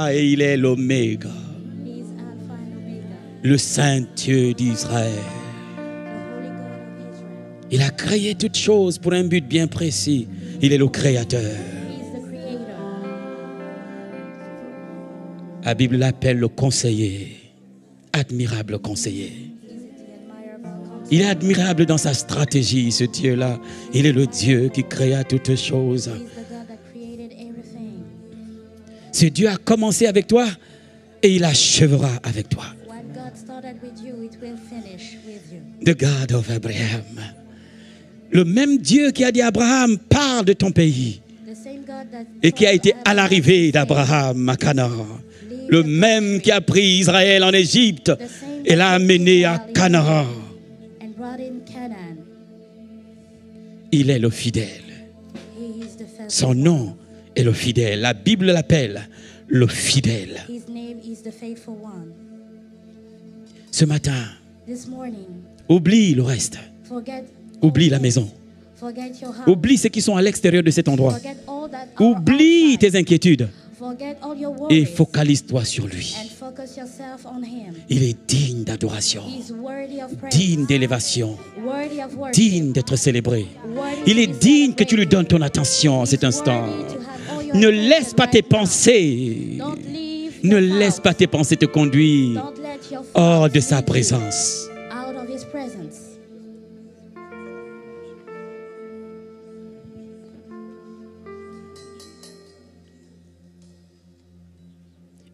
l'alpha et il est l'oméga. Le Saint Dieu d'Israël. Il a créé toutes choses pour un but bien précis. Il est le créateur. La Bible l'appelle le conseiller. Admirable conseiller. Il est admirable dans sa stratégie, ce Dieu-là. Il est le Dieu qui créa toutes choses. Ce Dieu a commencé avec toi et il achèvera avec toi. The God of Abraham. Le même Dieu qui a dit à Abraham, parle de ton pays. Et qui a été à l'arrivée d'Abraham à Canaan. Le même qui a pris Israël en Égypte et l'a amené à Canaan. Il est le fidèle. Son nom est le fidèle. La Bible l'appelle le fidèle. Ce matin, oublie le reste. Oublie la maison. Oublie ceux qui sont à l'extérieur de cet endroit. Oublie tes inquiétudes. Et focalise-toi sur lui. Il est digne d'adoration, digne d'élévation, digne d'être célébré. Il est digne que tu lui donnes ton attention en cet instant. Ne laisse pas tes pensées, ne laisse pas tes pensées te conduire hors de sa présence.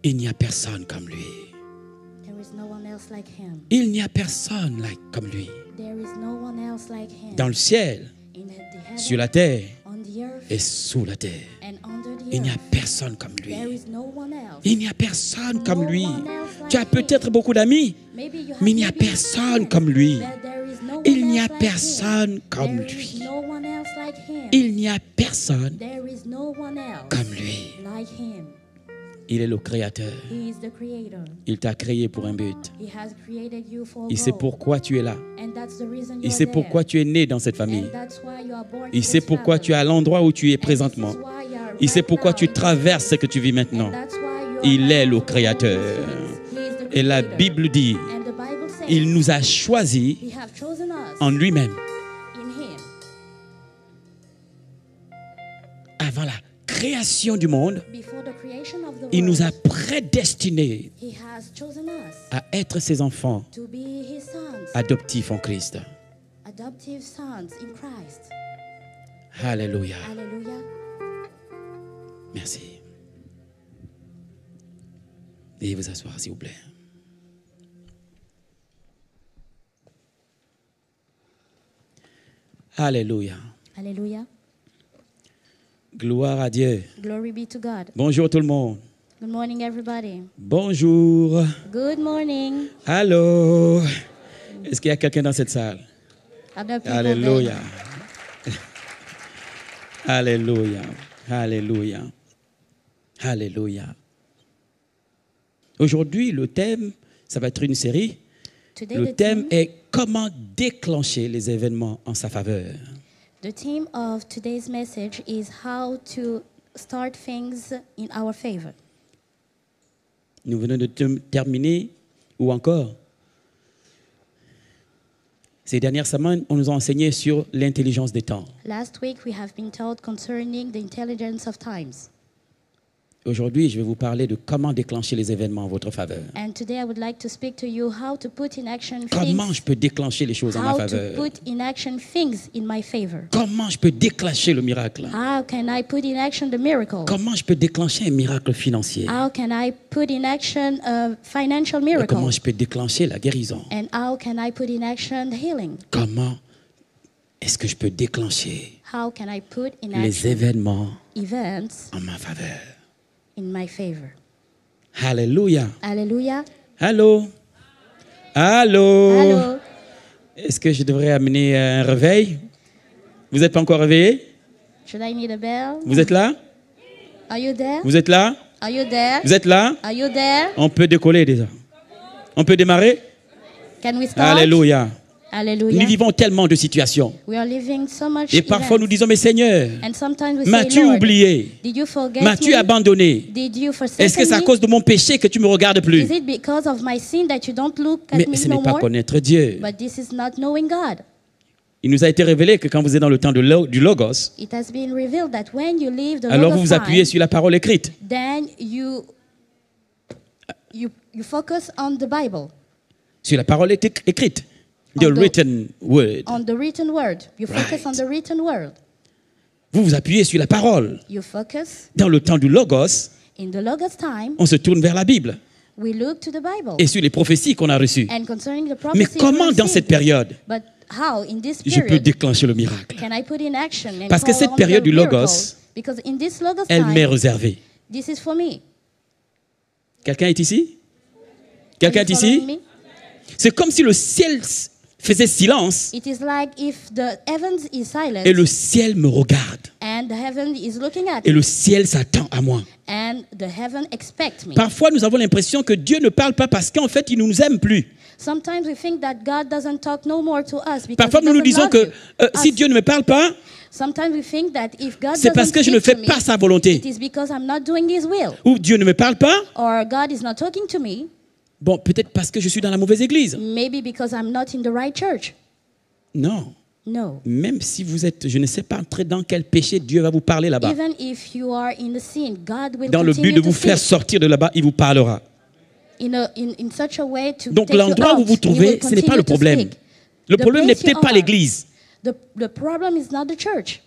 Il n'y a personne comme lui. Il n'y a personne comme lui. Dans le ciel, sur la terre et sous la terre. Il n'y a personne comme lui. Il n'y a personne comme lui. Tu as peut-être beaucoup d'amis, mais il n'y a personne comme lui. Il n'y a personne comme lui. Il n'y a personne comme lui. Il est le créateur. Il t'a créé pour un but. Il sait pourquoi tu es là. Il sait pourquoi tu es né dans cette famille. Il sait pourquoi tu es à l'endroit où tu es présentement. Il sait pourquoi tu traverses ce que tu vis maintenant. Il est le créateur. Et la Bible dit, il nous a choisis en lui-même. Avant la création du monde, il nous a prédestinés à être ses enfants adoptifs en Christ. Alléluia. Merci. Veuillez vous asseoir, s'il vous plaît. Alléluia. Alléluia. Gloire à Dieu. Glory be to God. Bonjour tout le monde. Good morning, everybody. Bonjour. Good morning. Allô. Est-ce qu'il y a quelqu'un dans cette salle? Alléluia. Alléluia. Alléluia. Alléluia. Aujourd'hui, le thème, ça va être une série. Le thème est comment déclencher les événements en sa faveur. The theme of today's message is how to start things in our favor. Nous venons de terminer, ou encore, ces dernières semaines, on nous a enseigné sur l'intelligence des temps. Last week we have been taught concerning the intelligence of times. Aujourd'hui, je vais vous parler de comment déclencher les événements en votre faveur. And today I would like to speak to you how to put in action Comment things. je peux déclencher les choses en ma How faveur? to put in action things in my favor. Comment je peux déclencher le miracle? How can I put in action the miracle? Comment je peux déclencher un miracle financier? How can I put in action a financial Et miracle? comment je peux déclencher la guérison? And how can I put in action the healing? Comment est-ce que je peux déclencher How can I put in les action événements events en ma faveur? in my favor? Alléluia. Hallelujah. Allô? Allô? Hello. Est-ce que je devrais amener un réveil? Vous n'êtes pas encore réveillé? Should I need a bell? Vous êtes là? Are you there? Vous êtes là? Are you there? Vous êtes là? Are you there? On peut décoller déjà. On peut démarrer? Can we start? Alléluia. Hallelujah. Nous vivons tellement de situations. We are living so much Et parfois nous events. disons, mais Seigneur, And sometimes we say, m'as-tu Lord, oublié? did you forget M'as-tu me? abandonné? Did you forsake Est-ce que c'est à me? cause de mon péché que tu me regardes plus? Is it because of my sin that you don't look at Mais me ce no n'est pas more? connaître Dieu. But this is not knowing God. Il nous a été révélé que quand vous êtes dans le temps du Logos, It has been revealed that when you leave the alors vous Logos vous appuyez time, sur la parole écrite, then you focus on the Bible, sur la parole écrite, the On the- written word. on the written word. You focus Right. on the written word. Vous vous appuyez sur la parole. You focus Dans le temps du Logos, in the Logos time. on se tourne vers la Bible We look to the Bible. et sur les prophéties qu'on a reçues. And concerning the Mais prophecy comment we dans received, cette période, but how in this je peux period déclencher le miracle? can I put in action and Parce que call cette on période the du miracle? Logos, Because in this Logos elle m'est time, réservée. this is for me. Quelqu'un est ici? Are Quelqu'un you est following ici? me? C'est comme si le ciel faisait silence It is like if the heavens is silent et le ciel me regarde. and the heaven is looking at Et me le ciel s'attend à moi. and the heaven expect me. Parfois, nous avons l'impression que Dieu ne parle pas parce qu'en fait, il ne nous aime plus. Sometimes we think that God doesn't talk no more to us because Parfois, he nous nous doesn't disons love que you. si Us. Dieu ne me parle pas, Sometimes we think that if God c'est parce doesn't que je ne speak fais to me, pas sa volonté. it is because I'm not doing His will, Ou Dieu ne me parle pas, or God is not talking to me. bon, peut-être parce que je suis dans la mauvaise église. Maybe because I'm not in the right church. Non. No. Même si vous êtes, je ne sais pas entrer dans quel péché, Dieu va vous parler là-bas. Even if you are in the sin, God will Dans le continue but de to vous faire speak sortir de là-bas, il vous parlera. in such a way to Donc take you l'endroit où out. vous vous He trouvez, will ce n'est pas continue le to problème. speak. Le The problème n'est place you peut-être pas are, l'église. The problem is not the church.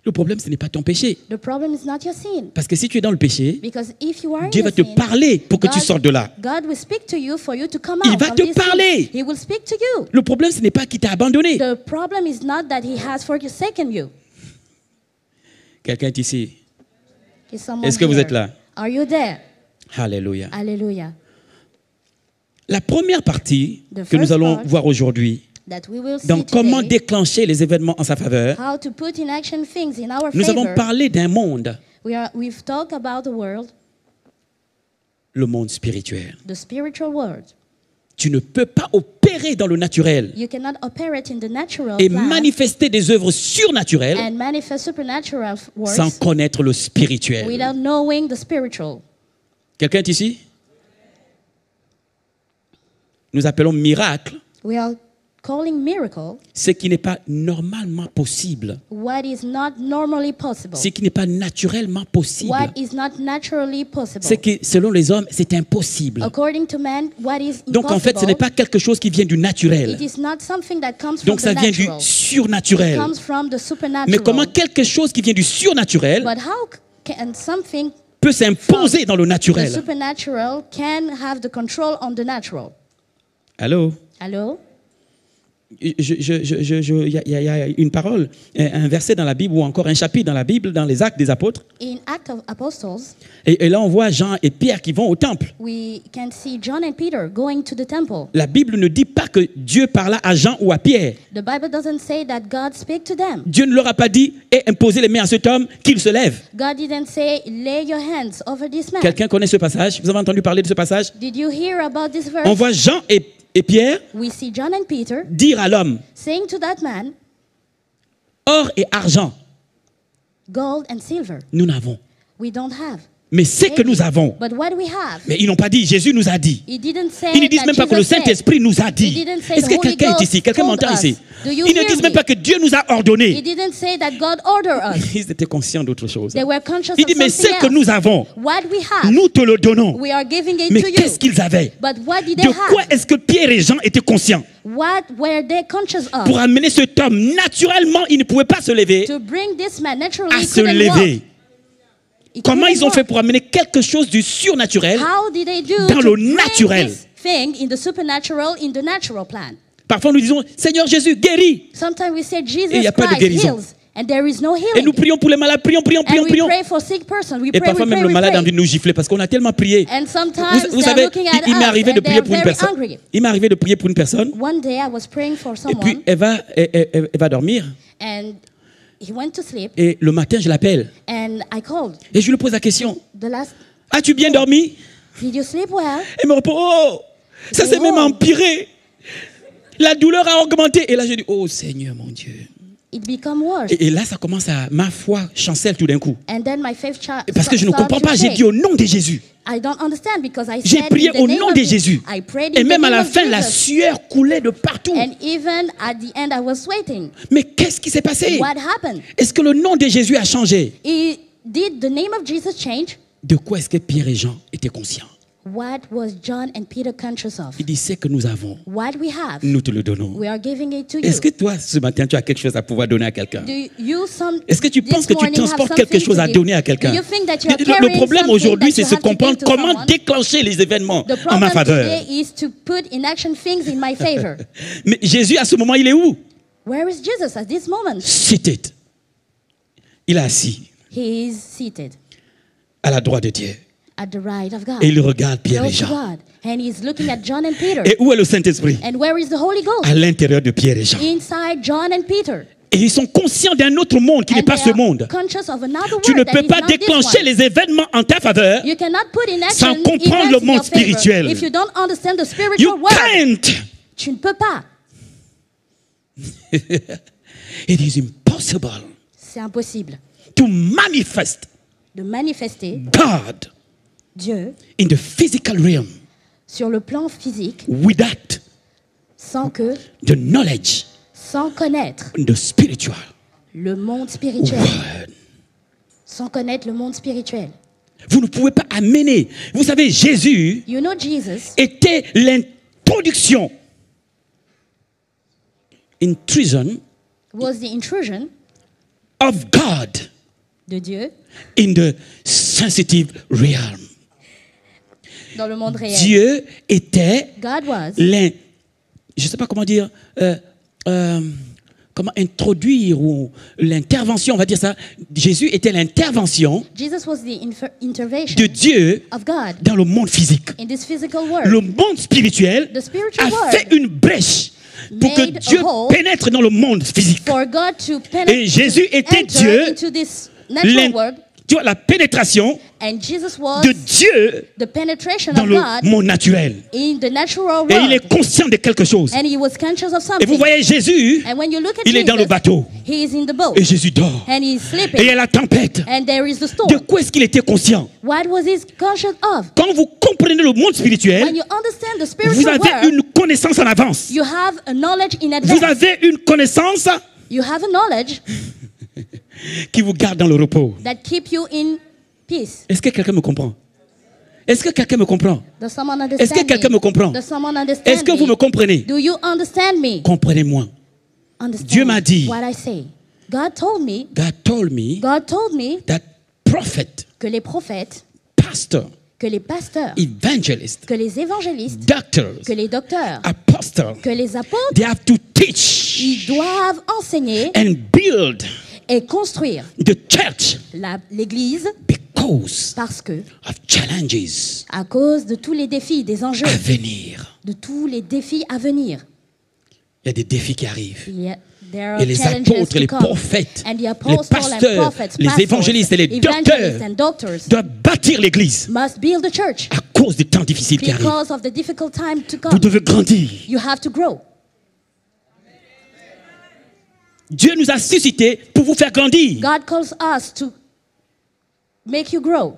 Le problème, ce n'est pas ton péché. The problem is not your sin. Parce que si tu es dans le péché, Because if you are Dieu in va the te sin, parler pour que tu sortes de là. God will speak to you for you to come Il out va from te this sin. parler. He will speak to you. Le problème, ce n'est pas qu'il t'a abandonné. The problem is not that He has forsaken you. Quelqu'un est ici. Is someone Est-ce que vous here? êtes là? Are you there? Alléluia. Hallelujah. La première partie The que nous first allons part voir aujourd'hui, That we will see dans comment today, déclencher les événements en sa faveur, how to put in action things in our nous avons favor. parlé d'un monde, We've talked about the world, le monde spirituel. the spiritual world. Tu ne peux pas opérer dans le naturel You cannot operate in the natural et plan manifester des œuvres surnaturelles and manifest supernatural works sans connaître le spirituel. without knowing the spiritual. Quelqu'un est ici? Nous appelons miracle We are calling miracle ce qui n'est pas normalement possible, what is not normally possible, ce qui n'est pas naturellement possible, what is not naturally possible. ce qui, selon les hommes, c'est impossible. According to man, what is Donc en fait, ce n'est impossible, pas quelque chose qui vient du naturel. it is not something that comes from Donc the ça vient du natural. It surnaturel. comes from the supernatural. Mais comment quelque chose qui vient du surnaturel But how can something peut s'imposer dans le the naturel? supernatural can have the control on the natural? Allô? Hello? Il y a une parole, un verset dans la Bible ou encore un chapitre dans la Bible, dans les Actes des Apôtres. In Acts of Apostles, Et là, on voit Jean et Pierre qui vont au temple. we can see John and Peter going to the temple. La Bible ne dit pas que Dieu parla à Jean ou à Pierre. The Bible doesn't say that God speak to them. Dieu ne leur a pas dit « et imposez les mains à cet homme, qu'il se lève God didn't say, lay your hands over this ». man. Quelqu'un connaît ce passage? Vous avez entendu parler de ce passage? Did you hear about this verse? On voit Jean et Pierre We see John and Peter dire à l'homme saying to that man, « or et argent, gold and silver, nous n'avons. we don't have. Mais ce que nous avons. » But what we have, Mais ils n'ont pas dit « Jésus nous a dit ». he didn't say Ils ne disent that même pas que le Jesus said. Saint-Esprit nous a He dit. didn't say Est-ce the que Holy quelqu'un est Ghost ici? Quelqu'un told m'entend us. ici? Do you Ils ne hear disent même me? pas que Dieu nous a He ordonné. didn't say that God ordered us. Ils étaient conscients d'autre chose. They were conscious Il dit of mais something ce que else. nous avons, What we have, nous te le donnons. we are giving it Mais to you. qu'est-ce qu'ils avaient? But what did they De quoi have? est-ce que Pierre et Jean étaient conscients? What were they conscious of? Pour amener cet homme, naturellement, il ne pouvait pas se lever, To bring this man naturally à he se couldn't lever. walk. He Comment couldn't ils ont fait walk. pour amener quelque chose du surnaturel? How did they do dans to le bring naturel? this thing in the supernatural, in the natural plan? Parfois nous disons, Seigneur Jésus, guéris. Sometimes we say Et il Jesus y a pas de Christ guérison. heals, and there is no Et healing. nous prions pour les malades, prions. And we pray for sick person. We Et pray, parfois we même pray, le we malade a pray. envie de nous gifler parce qu'on a tellement prié. And sometimes Vous they're savez, looking at il m'est us arrivé de and prier they're pour une very personne. angry. Il m'est arrivé de prier pour une personne. One day I was praying for Et puis someone elle va dormir. and he went to sleep Et le matin, je l'appelle. and I called. Et je lui pose la question. The last, As-tu bien dormi? did you sleep well? Elle me répond, oh, ça s'est Oh. même empiré. La douleur a augmenté. Et là, je dis, oh Seigneur, mon Dieu. It become worse. Et là, ça commence à... Ma foi chancelle tout d'un coup. And then my faith Parce que je ne comprends pas. J'ai dit au nom de Jésus. I don't understand because I J'ai said prié in the au name nom of de Jésus. I prayed Et in the même à name la of fin, la Jesus. sueur coulait de partout. And even at the end, I was sweating. Mais qu'est-ce qui s'est passé? What happened? Est-ce que le nom de Jésus a changé? Did the name of Jesus change? De quoi est-ce que Pierre et Jean étaient conscients? What was John and Peter conscious of? Il dit, c'est que nous avons. What we have, Nous te le donnons. we are giving it to you. Est-ce que toi, ce matin, tu as quelque chose à pouvoir donner à quelqu'un? Est-ce que tu this penses que tu morning have transportes quelque something chose to à give? donner à quelqu'un? Do you think that you are Le carrying problème something aujourd'hui, that c'est you se have to give comprendre to comment someone? déclencher les événements The en ma problem faveur. today is to put in action things in my favor. Mais Jésus, à ce moment, il est où? Where is Jesus at this moment? Seated. Il est assis He is seated à la droite de Dieu. at the right of God. Et il regarde Pierre et Close to Jean. God. And he's looking at John and Peter. Et où est le Saint-Esprit? And where is the Holy Ghost? À l'intérieur de Pierre et Jean. Inside John and Peter. Et ils sont conscients d'un autre monde qui n'est And pas they ce are monde. conscious of another Tu ne world that peux is pas not this déclencher one. les événements en ta faveur. You cannot put in sans action comprendre events le in monde your favor spirituel. if you don't understand the spiritual You world. can't. Tu ne peux pas. It is impossible C'est impossible to manifest de manifester God Dieu in the physical realm sur le plan physique without sans que, the knowledge sans connaître in the spiritual le monde spirituel. world. Sans connaître le monde spirituel. Vous ne pouvez pas amener. Vous savez, Jésus You know Jesus était l'introduction, intrusion was the intrusion of God de Dieu in the sensitive realm. dans le monde réel. Dieu était God was, je ne sais pas comment dire, comment introduire ou l'intervention, on va dire ça. Jésus était l'intervention Jesus was the intervention de Dieu of God dans le monde physique. in this physical world. Le monde spirituel The spiritual a world fait une brèche pour que made a Dieu hole pénètre dans le monde physique. For God to Et Jésus était enter Dieu, into this natural world, tu vois, la pénétration and Jesus was de Dieu the penetration dans of le God monde naturel. in the natural Et il world. est conscient de quelque chose. And he was conscious of Et vous something. voyez Jésus, And when you look at il est dans le Jesus, bateau. he is in the boat. Et Jésus dort. And he is Et il y sleeping. a la tempête. And there is the De storm. quoi est-ce qu'il était conscient? What was he conscious of? Quand vous comprenez le monde When spirituel, you understand the vous spiritual avez world, une connaissance en avance. you have a knowledge in Vous advance. avez une connaissance You have a knowledge qui vous garde dans le repos. that keep you in peace. Est-ce que quelqu'un me comprend? Est-ce que quelqu'un me comprend? Does someone Est-ce que understand quelqu'un me me? comprend? Does someone understand Est-ce que vous me me? comprenez? Do you understand me? Comprenez-moi. Understand Dieu m'a dit- what I say. God told me God told me that prophet, que les prophètes, pastor, que les pasteurs, evangelist, que les évangélistes, doctors, que les docteurs, apostles, que les apôtres, they have to teach ils doivent enseigner and build et construire the church l'Église because parce que, of challenges à cause de tous les défis, des enjeux, à venir. de tous les défis à venir, Il y a des défis qui arrivent. there are Et les challenges apôtres, to les come. prophètes, And the les apostles and pasteurs, prophets, les évangélistes et les evangelists and doctors doivent bâtir l'église must build the church à cause des temps difficiles qui arrivent. because of the difficult time to Vous come. devez grandir. You have to grow. Dieu nous a suscité pour vous faire grandir. God calls us to make you grow.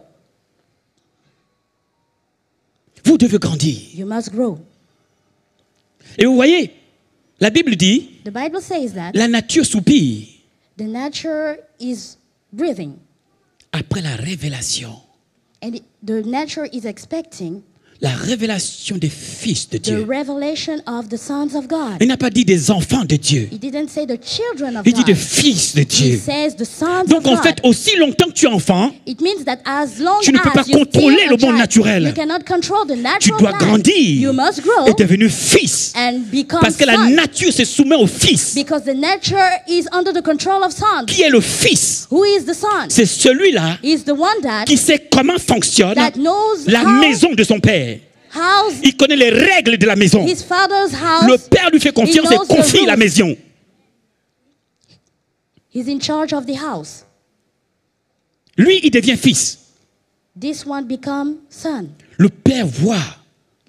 Vous devez grandir. You must grow. Et vous voyez, la Bible dit, The Bible says that la nature soupire the nature is breathing après la révélation. and the nature is expecting La révélation des fils de the Dieu. revelation of the sons of God. Il n'a pas dit des enfants de Dieu. He didn't say the children of Il dit des God. fils de He Dieu. says the sons Donc of en fait, God. aussi longtemps que tu es enfant, It means that as long tu ne peux as pas you're contrôler still le a monde child, naturel. you cannot control the tu natural dois life. grandir You must grow et devenir fils. and become Parce que la son. nature se soumet au fils. Because the nature is under the control of sons. Qui est le fils? Who is the son? C'est celui-là Is the one that qui sait comment fonctionne that knows la maison de son père. how's Il connaît les règles de la maison. his father's house. Le père lui fait confiance He et knows the confie la rules. maison. He's in charge of the house. Lui, il devient fils. This one become son. Le père voit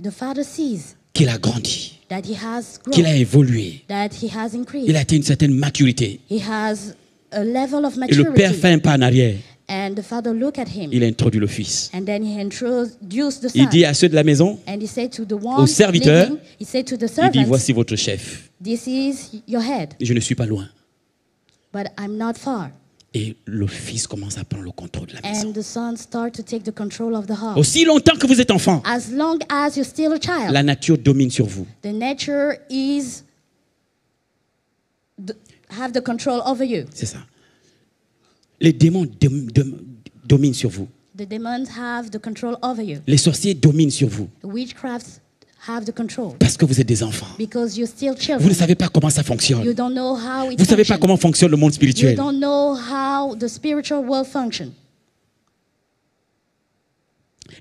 The father sees qu'il a grandi, that he has grown, qu'il a évolué, that he has increased. il a atteint une certaine maturité. He has a level of Et le père maturity. fait un pas en arrière. And the father looked at him. Il introduit le fils. And then he introduced the Il son. dit à ceux de la maison, And he said to the one aux serviteurs, living, he said to the il dit, servants, voici votre chef. this is your head, Je ne suis pas loin. but I'm not far. Et le fils commence à prendre le contrôle de la maison. And the son start to take the control of the house. Aussi longtemps que vous êtes enfant, As long as you're still a child, la nature domine sur vous. the nature is have the control over you. C'est ça. Les démons dominent sur vous. The demons have the control over you. Les sorciers dominent sur vous. The witchcrafts have the control. Parce que vous êtes des enfants. Because you're still Vous children. ne savez pas comment ça fonctionne. You don't know how it Vous ne savez pas functions. comment fonctionne le monde You spirituel. don't know how the spiritual world functions.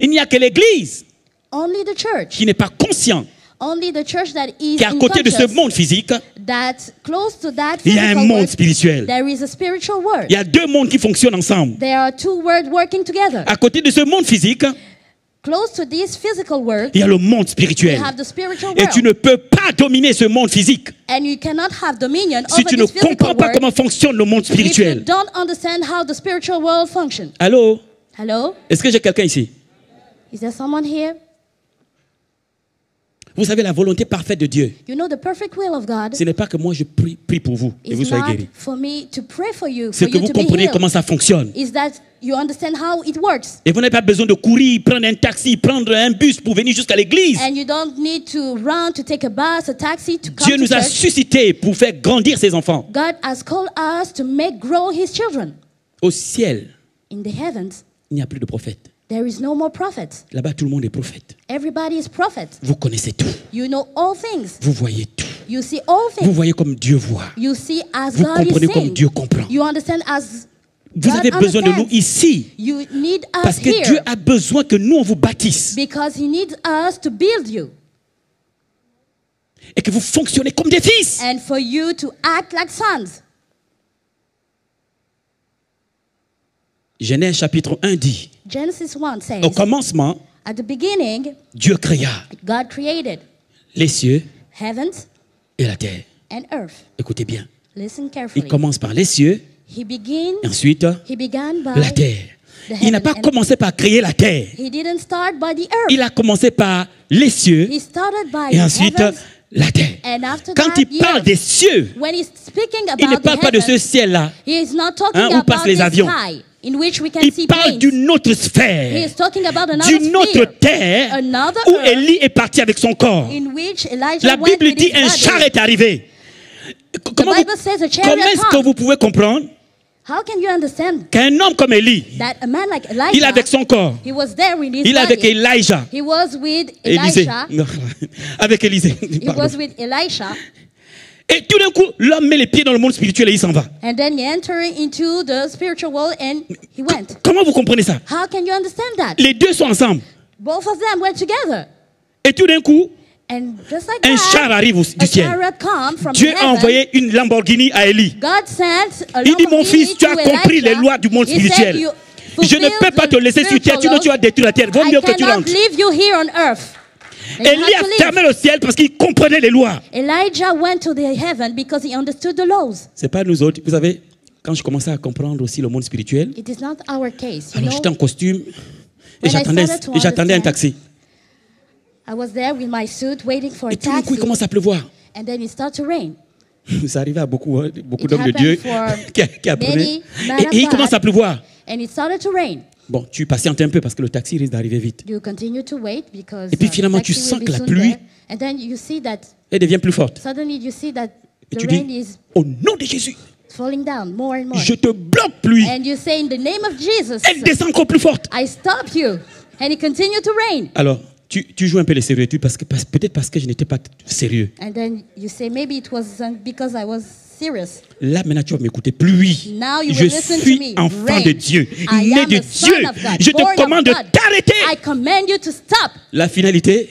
Il n'y a que l'Église Only the church. qui n'est pas consciente Only the church that is qu'à côté de ce unconscious, monde physique, that close to that il y a un physical monde world, spirituel. there is a spiritual world. Il y a deux mondes qui fonctionnent ensemble. There are two worlds working together. À côté de ce monde physique, Close to this physical world, il y a le monde you spirituel. have the spiritual Et tu world. ne peux pas dominer ce monde physique And you cannot have dominion si over tu ne this physical comprends pas world comment fonctionne le monde if you spirituel. don't understand how the spiritual world functions. Allô? Hello? Est-ce que j'ai quelqu'un ici? Is there someone here? Vous savez, la volonté parfaite de Dieu, You know the perfect will of God ce n'est pas que moi je prie pour vous et vous is soyez not guéris. for me to pray for you, C'est for que you vous to be comprenez healed. comment ça fonctionne. Is that you understand how it works. Et vous n'avez pas besoin de courir, prendre un taxi, prendre un bus pour venir jusqu'à l'église. And you don't need to run to take a bus, a taxi to come Dieu to nous a church. suscités pour faire grandir ses enfants. God has called us to make grow his children. Au ciel, In the heavens, il n'y a plus de prophètes. there is no more prophets. Là-bas, tout le monde est prophète. Everybody is prophet. Vous connaissez tout. You know all things. Vous voyez tout. You see all Vous things. voyez comme Dieu voit. You see as Vous God is comprenez comme seeing. Dieu comprend. You understand as Vous God avez besoin de nous understands. ici. You need us Parce que here Dieu a besoin que nous, on vous bâtisse. because he needs us to build you Et que vous fonctionnez comme des fils. and for you to act like sons. Genèse chapitre 1 dit, Genesis 1 says, au commencement, at the beginning, Dieu créa God created les cieux heavens et la terre. and earth. Écoutez bien. Listen Il carefully. commence par les cieux, He began et ensuite by la terre. the Il n'a heaven pas and- commencé par créer la terre. He didn't start by the earth. Il a commencé par les cieux He started by et the ensuite heavens, la terre. and after Quand that, il parle the des earth. cieux, When he's speaking il ne about parle the pas de ce heavens, ciel-là. he is not talking Hein, où passent about les the avions. sky in which we can Il see parle planes. d'une autre He sphère, is talking about another d'une autre sphere, terre another où earth Élie est parti avec son corps. in which Elijah La went Bible with dit his un body. char est arrivé. Comment, Bible says a chariot comment est-ce que come. vous pouvez comprendre How can you understand qu'un homme comme Élie, that a man like il est Elijah, avec son corps, he was there with his il est avec body. Elijah, He was with Élisée, Elisha. non, avec Élisée, He pardon. was with Elisha. Et tout d'un coup, l'homme met les pieds dans le monde spirituel et il s'en va. And then he entered into the spiritual world and he went. Comment vous comprenez ça? How can you understand that? Les deux sont ensemble. Both of them went together. Et tout d'un coup, And just like un that, char arrive du a ciel. chariot come from Dieu the a heaven. envoyé une Lamborghini à Élie. God sent a Il dit, mon Lamborghini fils, tu as to compris Elijah. les lois du monde He said, spirituel. "You Je ne peux pas te laisser sur terre, sinon tu vas détruire la terre. Vaut mieux que tu I cannot rentres. leave you here on earth. And you Élie have a to leave. fermé le ciel parce qu'il comprenait les lois. Elijah went to the heaven because he understood the laws. C'est pas nous autres. Vous savez, quand je commençais à comprendre aussi le monde spirituel, It is not our case. You alors know, j'étais en costume et When I started to j'attendais un understand, taxi. I was there with my suit waiting for a Et tout d'un coup, il taxi, commence à pleuvoir. and then it started to rain. Ça arrivait à beaucoup, hein, beaucoup It d'hommes de Dieu happened for qui apprenaient. many men of Et il God. commence à pleuvoir. And it started to rain. Bon, tu patientes un peu parce que le taxi risque d'arriver vite. You continue to wait because Et puis the finalement, tu taxi will sens be que la soon pluie- there. And then you see that Elle devient plus forte. suddenly you see that Et the tu rain dis, is au nom de Jésus, falling down more and more. je te bloque pluie. And you say in the name of Jesus, Elle descend encore plus forte. I stop you. And it continued to rain. Alors, tu joues un peu les sérieux, peut-être parce que je n'étais pas sérieux. And then you say maybe it was because I was serious. Là, maintenant, tu vas m'écouter. Pluie. Now you Je will listen to suis me. enfant Rain. de Dieu, I né am de the son Dieu. of God, Je born te of commande de God. t'arrêter. I command you to stop. La finalité,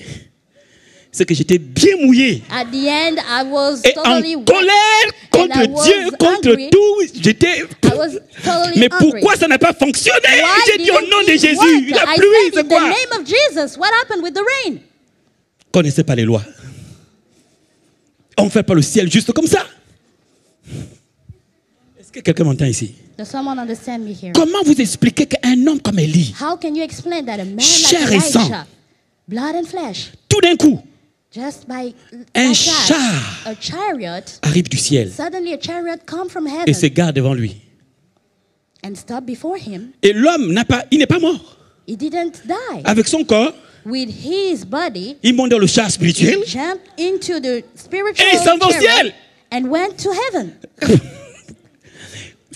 c'est que j'étais bien mouillé. At the end, I was Et totally en wet. colère contre And I was Dieu, contre angry. tout. J'étais. I was totally Mais angry. pourquoi ça n'a pas fonctionné? Why J'ai dit au didn't nom de it Jésus. work? La I pluie, said c'est in quoi? the name of Jesus. What happened with the rain? connaissait pas les lois. On ne fait pas le ciel juste comme ça. Est-ce que quelqu'un m'entend ici? Does someone understand me here? Comment vous expliquez qu'un homme comme Élie, How can you explain that a man chair like et sang, Elijah, blood and flesh, tout d'un coup, just by un like that, char a chariot, arrive du ciel suddenly a chariot come from et heaven se garde devant lui? and stop before him? Et l'homme il n'est pas mort. He didn't die. Avec son corps, With his body, il monte dans le char spirituel he jumped into the spiritual et il s'en va au ciel. chariot and went to heaven.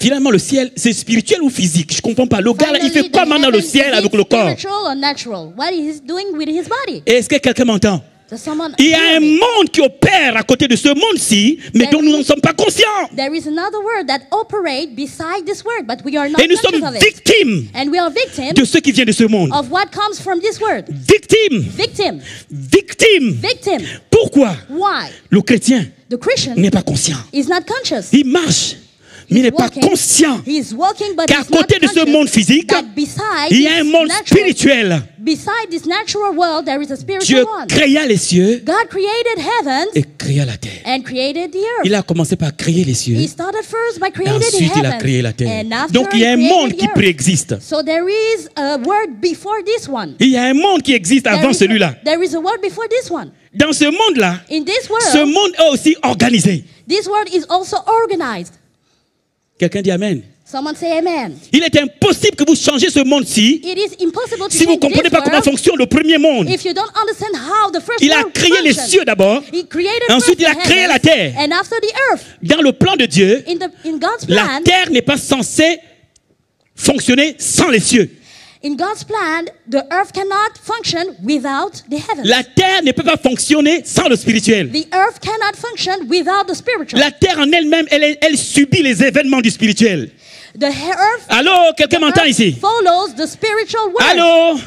Finalement, le ciel, c'est spirituel ou physique? Je ne comprends pas. Le gars, là, il fait Finally, the comment dans le heavens, ciel is avec it le corps? spiritual or natural? What is he doing with his body? Est-ce que quelqu'un m'entend? Does someone Il y a hear un me? monde qui opère à côté de ce monde-ci, mais dont nous n'en sommes pas conscients. There is another word that operates beside this word, but we are not Et nous conscious sommes of it. victimes And we are victims de ce qui vient de ce monde. of what comes from this word. Victimes. Victim. Victimes. Victim. Pourquoi? Why? Le chrétien The Christian n'est pas conscient. is not conscious. Il marche, mais il n'est pas Walking. conscient He is walking, but qu'à he's not côté de ce conscious monde physique, that beside il y a un this monde natural- spirituel. Beside this natural world, there is a Dieu spiritual one. créa les cieux God created heavens et créa la terre. and created the earth. Il a commencé par créer les cieux. He started first by Et creating the ensuite, il a heavens. créé la terre. And after Donc, il y a un he monde created qui the earth. préexiste. So there is a word before this one. Il y a un monde qui existe avant celui-là. There is a word before this one. Dans ce monde-là, In this ce world, monde est aussi organisé. this world is also organized. Quelqu'un dit Amen. Someone say amen. Il est impossible que vous changez ce monde-ci It is impossible to si vous ne change comprenez this pas comment world fonctionne le premier monde. if you don't understand how the first Il a world créé les functions. cieux d'abord. He created Et ensuite, first il a the créé la heavens, terre. and after the earth. Dans le plan de Dieu, In God's la plan, terre n'est pas censée fonctionner sans les cieux. in God's plan, the earth cannot function without the heavens. La terre ne peut pas fonctionner sans le spirituel. The earth cannot function without the spiritual. La terre en elle-même, elle subit les événements du spirituel. The earth, Allô, quelqu'un m'entend ici? follows the spiritual word. Allô?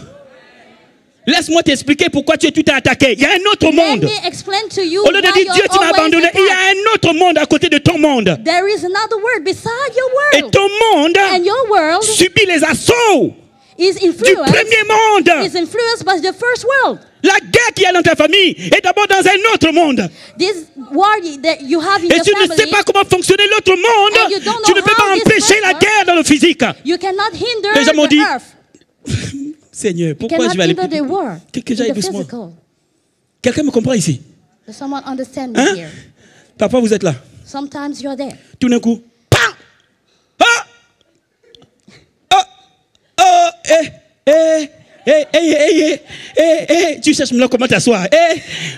Laisse-moi t'expliquer pourquoi tu es tout attaqué. Il y a un autre Let monde. me explain to you Au lieu de why dire you're Dieu, tu m'as always abandonné, il y a attacked. un autre monde à côté de ton monde. There is another word beside your Et world. ton monde And your world subit les assauts is du influenced, premier monde. is influenced by the first world. La guerre qu'il y a dans ta famille est d'abord dans un autre monde. This war that you have in Et your tu ne sais family, pas comment fonctionner l'autre And you monde. don't Tu know ne peux how pas this empêcher la works. guerre dans le physique. you cannot hinder Les gens m'ont the dit, earth. Seigneur, You pourquoi cannot je vais aller hinder the war que in j'aille the doucement. physical. Quelqu'un me comprend ici? Does someone understand me Hein? here? Parfois vous êtes là. Sometimes you're there. Tout d'un coup, pam! Ah! Ah! Ah! Tu cherches maintenant comment t'asseoir.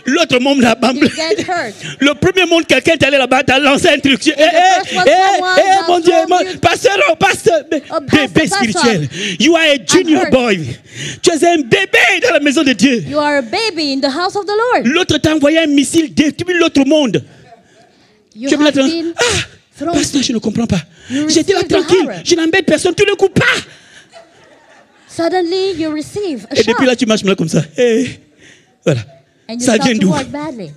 L'autre monde là-bas. You get hurt. Le premier monde, quelqu'un t'allait là-bas, t'as lancé un truc. Mon Dieu, pasteur, bébé spirituel. You are a junior boy. Tu es un bébé dans la maison de Dieu. You are a baby in the house of the Lord. L'autre t'a envoyé un missile depuis l'autre monde. You Tu es have là, been thrown. pasteur, je ne comprends pas. You J'étais là received the tranquille, horror. je n'embête personne, tout le coup, pas. Suddenly you receive a Et shock. depuis là, tu marches maintenant comme ça. Voilà. And you Ça start vient to d'où? walk badly.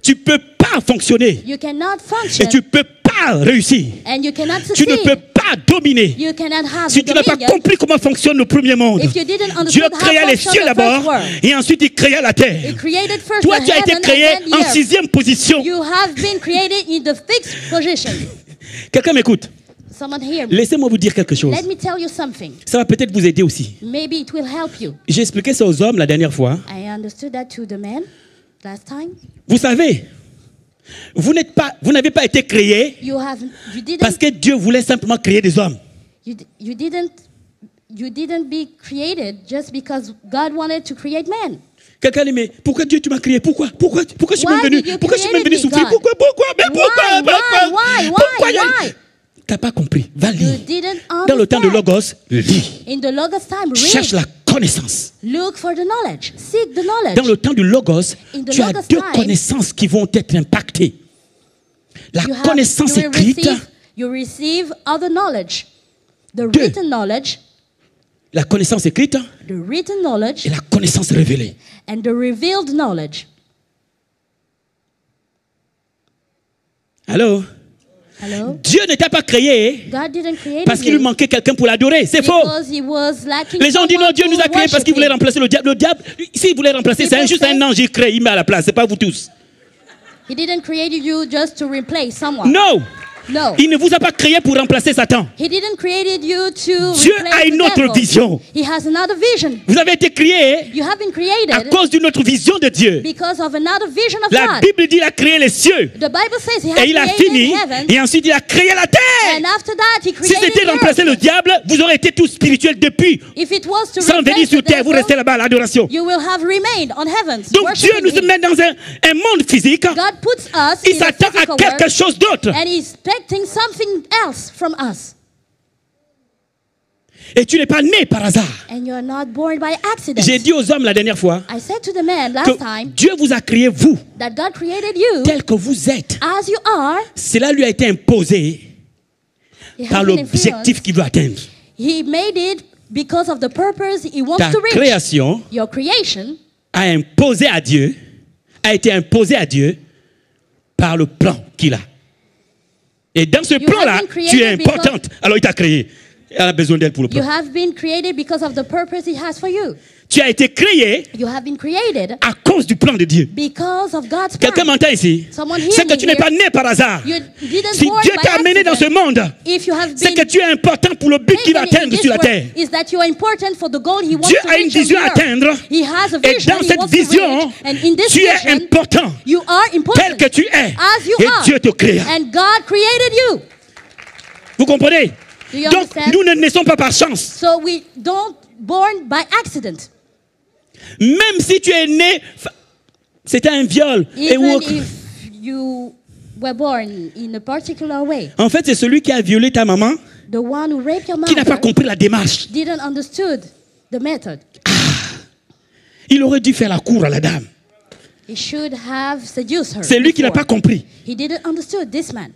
Tu ne peux pas fonctionner. You cannot Et function. tu ne peux pas réussir. And you cannot Tu ne peux succeed. pas dominer. You cannot have Si the tu n'as pas dominion. compris comment fonctionne le premier monde. If you didn't understand Dieu how créa les functions cieux the d'abord first world. et ensuite il créa la terre. He created first Toi, the tu as été heaven créé and then the en earth. 6e position. You have been created in the fixed position. Quelqu'un m'écoute. Someone hear me. Laissez-moi vous dire quelque chose. Let me tell you something. Ça va peut-être vous aider aussi. Maybe it will help you. J'ai expliqué ça aux hommes la dernière fois. I understood that to the men last time. Vous savez, vous n'avez pas été créé You parce que Dieu voulait simplement créer des hommes. you didn't be created just because God wanted to create men. Quelqu'un dit, mais pourquoi Dieu tu m'as créé? Pourquoi je suis Why même venu? did you Pourquoi je suis même create venu me, souffrir? God? Mais pourquoi? Why? T'as pas compris. Va lire. You didn't Dans le temps de understand. Logos, lis. In the Logos time, Cherche read. la connaissance. Look for the knowledge. Seek the knowledge. Dans le temps du Logos, In the tu as Logos deux time, connaissances qui vont être impactées. La connaissance you will écrite, you receive other knowledge. The Deux. written knowledge, la connaissance écrite the written knowledge, et la connaissance révélée. and the revealed knowledge. Allô? Dieu n'était pas créé parce qu'il lui manquait quelqu'un pour l'adorer. C'est faux. Les gens disent non, Dieu nous a créés parce qu'il voulait remplacer le diable. Le diable, s'il voulait remplacer, c'est juste un ange, il crée, il met à la place. C'est pas vous tous. He didn't create you just to replace someone. No. No. Il ne vous a pas créé pour remplacer Satan. He didn't create you to Dieu a une autre vision. He has another vision. Vous avez été créé You have been created à cause d'une autre vision de Dieu. Because of another vision of La God. Bible dit qu'il a créé les cieux. The Bible says he has Et il a created fini. heaven. Et ensuite il a créé la terre. And after that, he Si created c'était remplacer le diable, vous aurez été tous spirituels depuis. If it was to Sans venir sur terre, vous restez là-bas à l'adoration. you will have remained on heaven. Donc Dieu nous met dans un monde physique. God puts us Il in a s'attend à physical quelque world, chose d'autre. and he's expecting something else from us. Et tu n'es pas né par hasard. And you're not born by accident. J'ai dit aux hommes la dernière fois I said to the man last que time Dieu vous a créé vous, that God created you tel que vous êtes. as you are. Cela lui a été imposé He par has been l'objectif influenced. qu'il veut atteindre. He made it because of the purpose he wants Ta to reach. création Your creation a été imposée à Dieu par le plan qu'il a. Et dans ce plan-là, have been created tu es importante. Alors il t'a créé. Elle a besoin d'elle pour le you plan. have been created because of the purpose he has for you. Tu as été créé You have been created à cause du plan de Dieu. because of God's Quelqu'un plan. m'entend ici? Someone hear C'est que me tu n'es here. pas né par hasard. You didn't Si born Dieu by t'a amené dans ce accident. monde, If you have c'est been que tu es important pour le but qu'il va taken in atteindre this sur la world, terre. is that you are important for the goal he wants Dieu to a une reach on vision the à earth. atteindre. He has a Et vision dans he cette wants to vision, reach, and in this tu es vision, important. you are Tel important que tu es. as you Et are. Dieu te créa. And God created you. Vous comprenez? Do you Donc, understand? nous ne naissons pas par chance. So we don't born by accident. Même si tu es né, c'était un viol. Et Even ou- if you were born in a particular way. En fait, c'est celui qui a violé ta maman The one who raped your qui n'a pas mother compris la démarche. didn't understood the method. Il aurait dû faire la cour à la dame. He should have seduced her. C'est lui qui n'a before. pas compris. He didn't understood this man.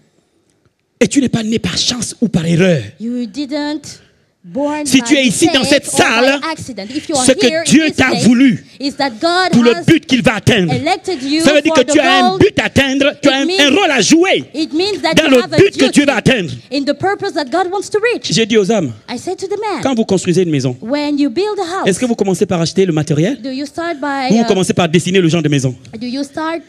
Et tu n'es pas né par chance ou par erreur. You didn't born Si by tu es ici dans mistake cette or salle, by accident. If you are ce que here in Dieu this t'a place, voulu is that God pour le has but qu'il va atteindre. elected you Ça veut dire for que tu the as un goal. but à atteindre, tu as un rôle à jouer It means that dans you le have a but que duty Dieu va atteindre. in the purpose that God wants to reach. J'ai dit aux hommes, I said to the man, quand vous construisez une maison, when you build a house, est-ce que vous commencez par acheter le matériel do you start by ou vous commencez par dessiner le genre de maison? do you start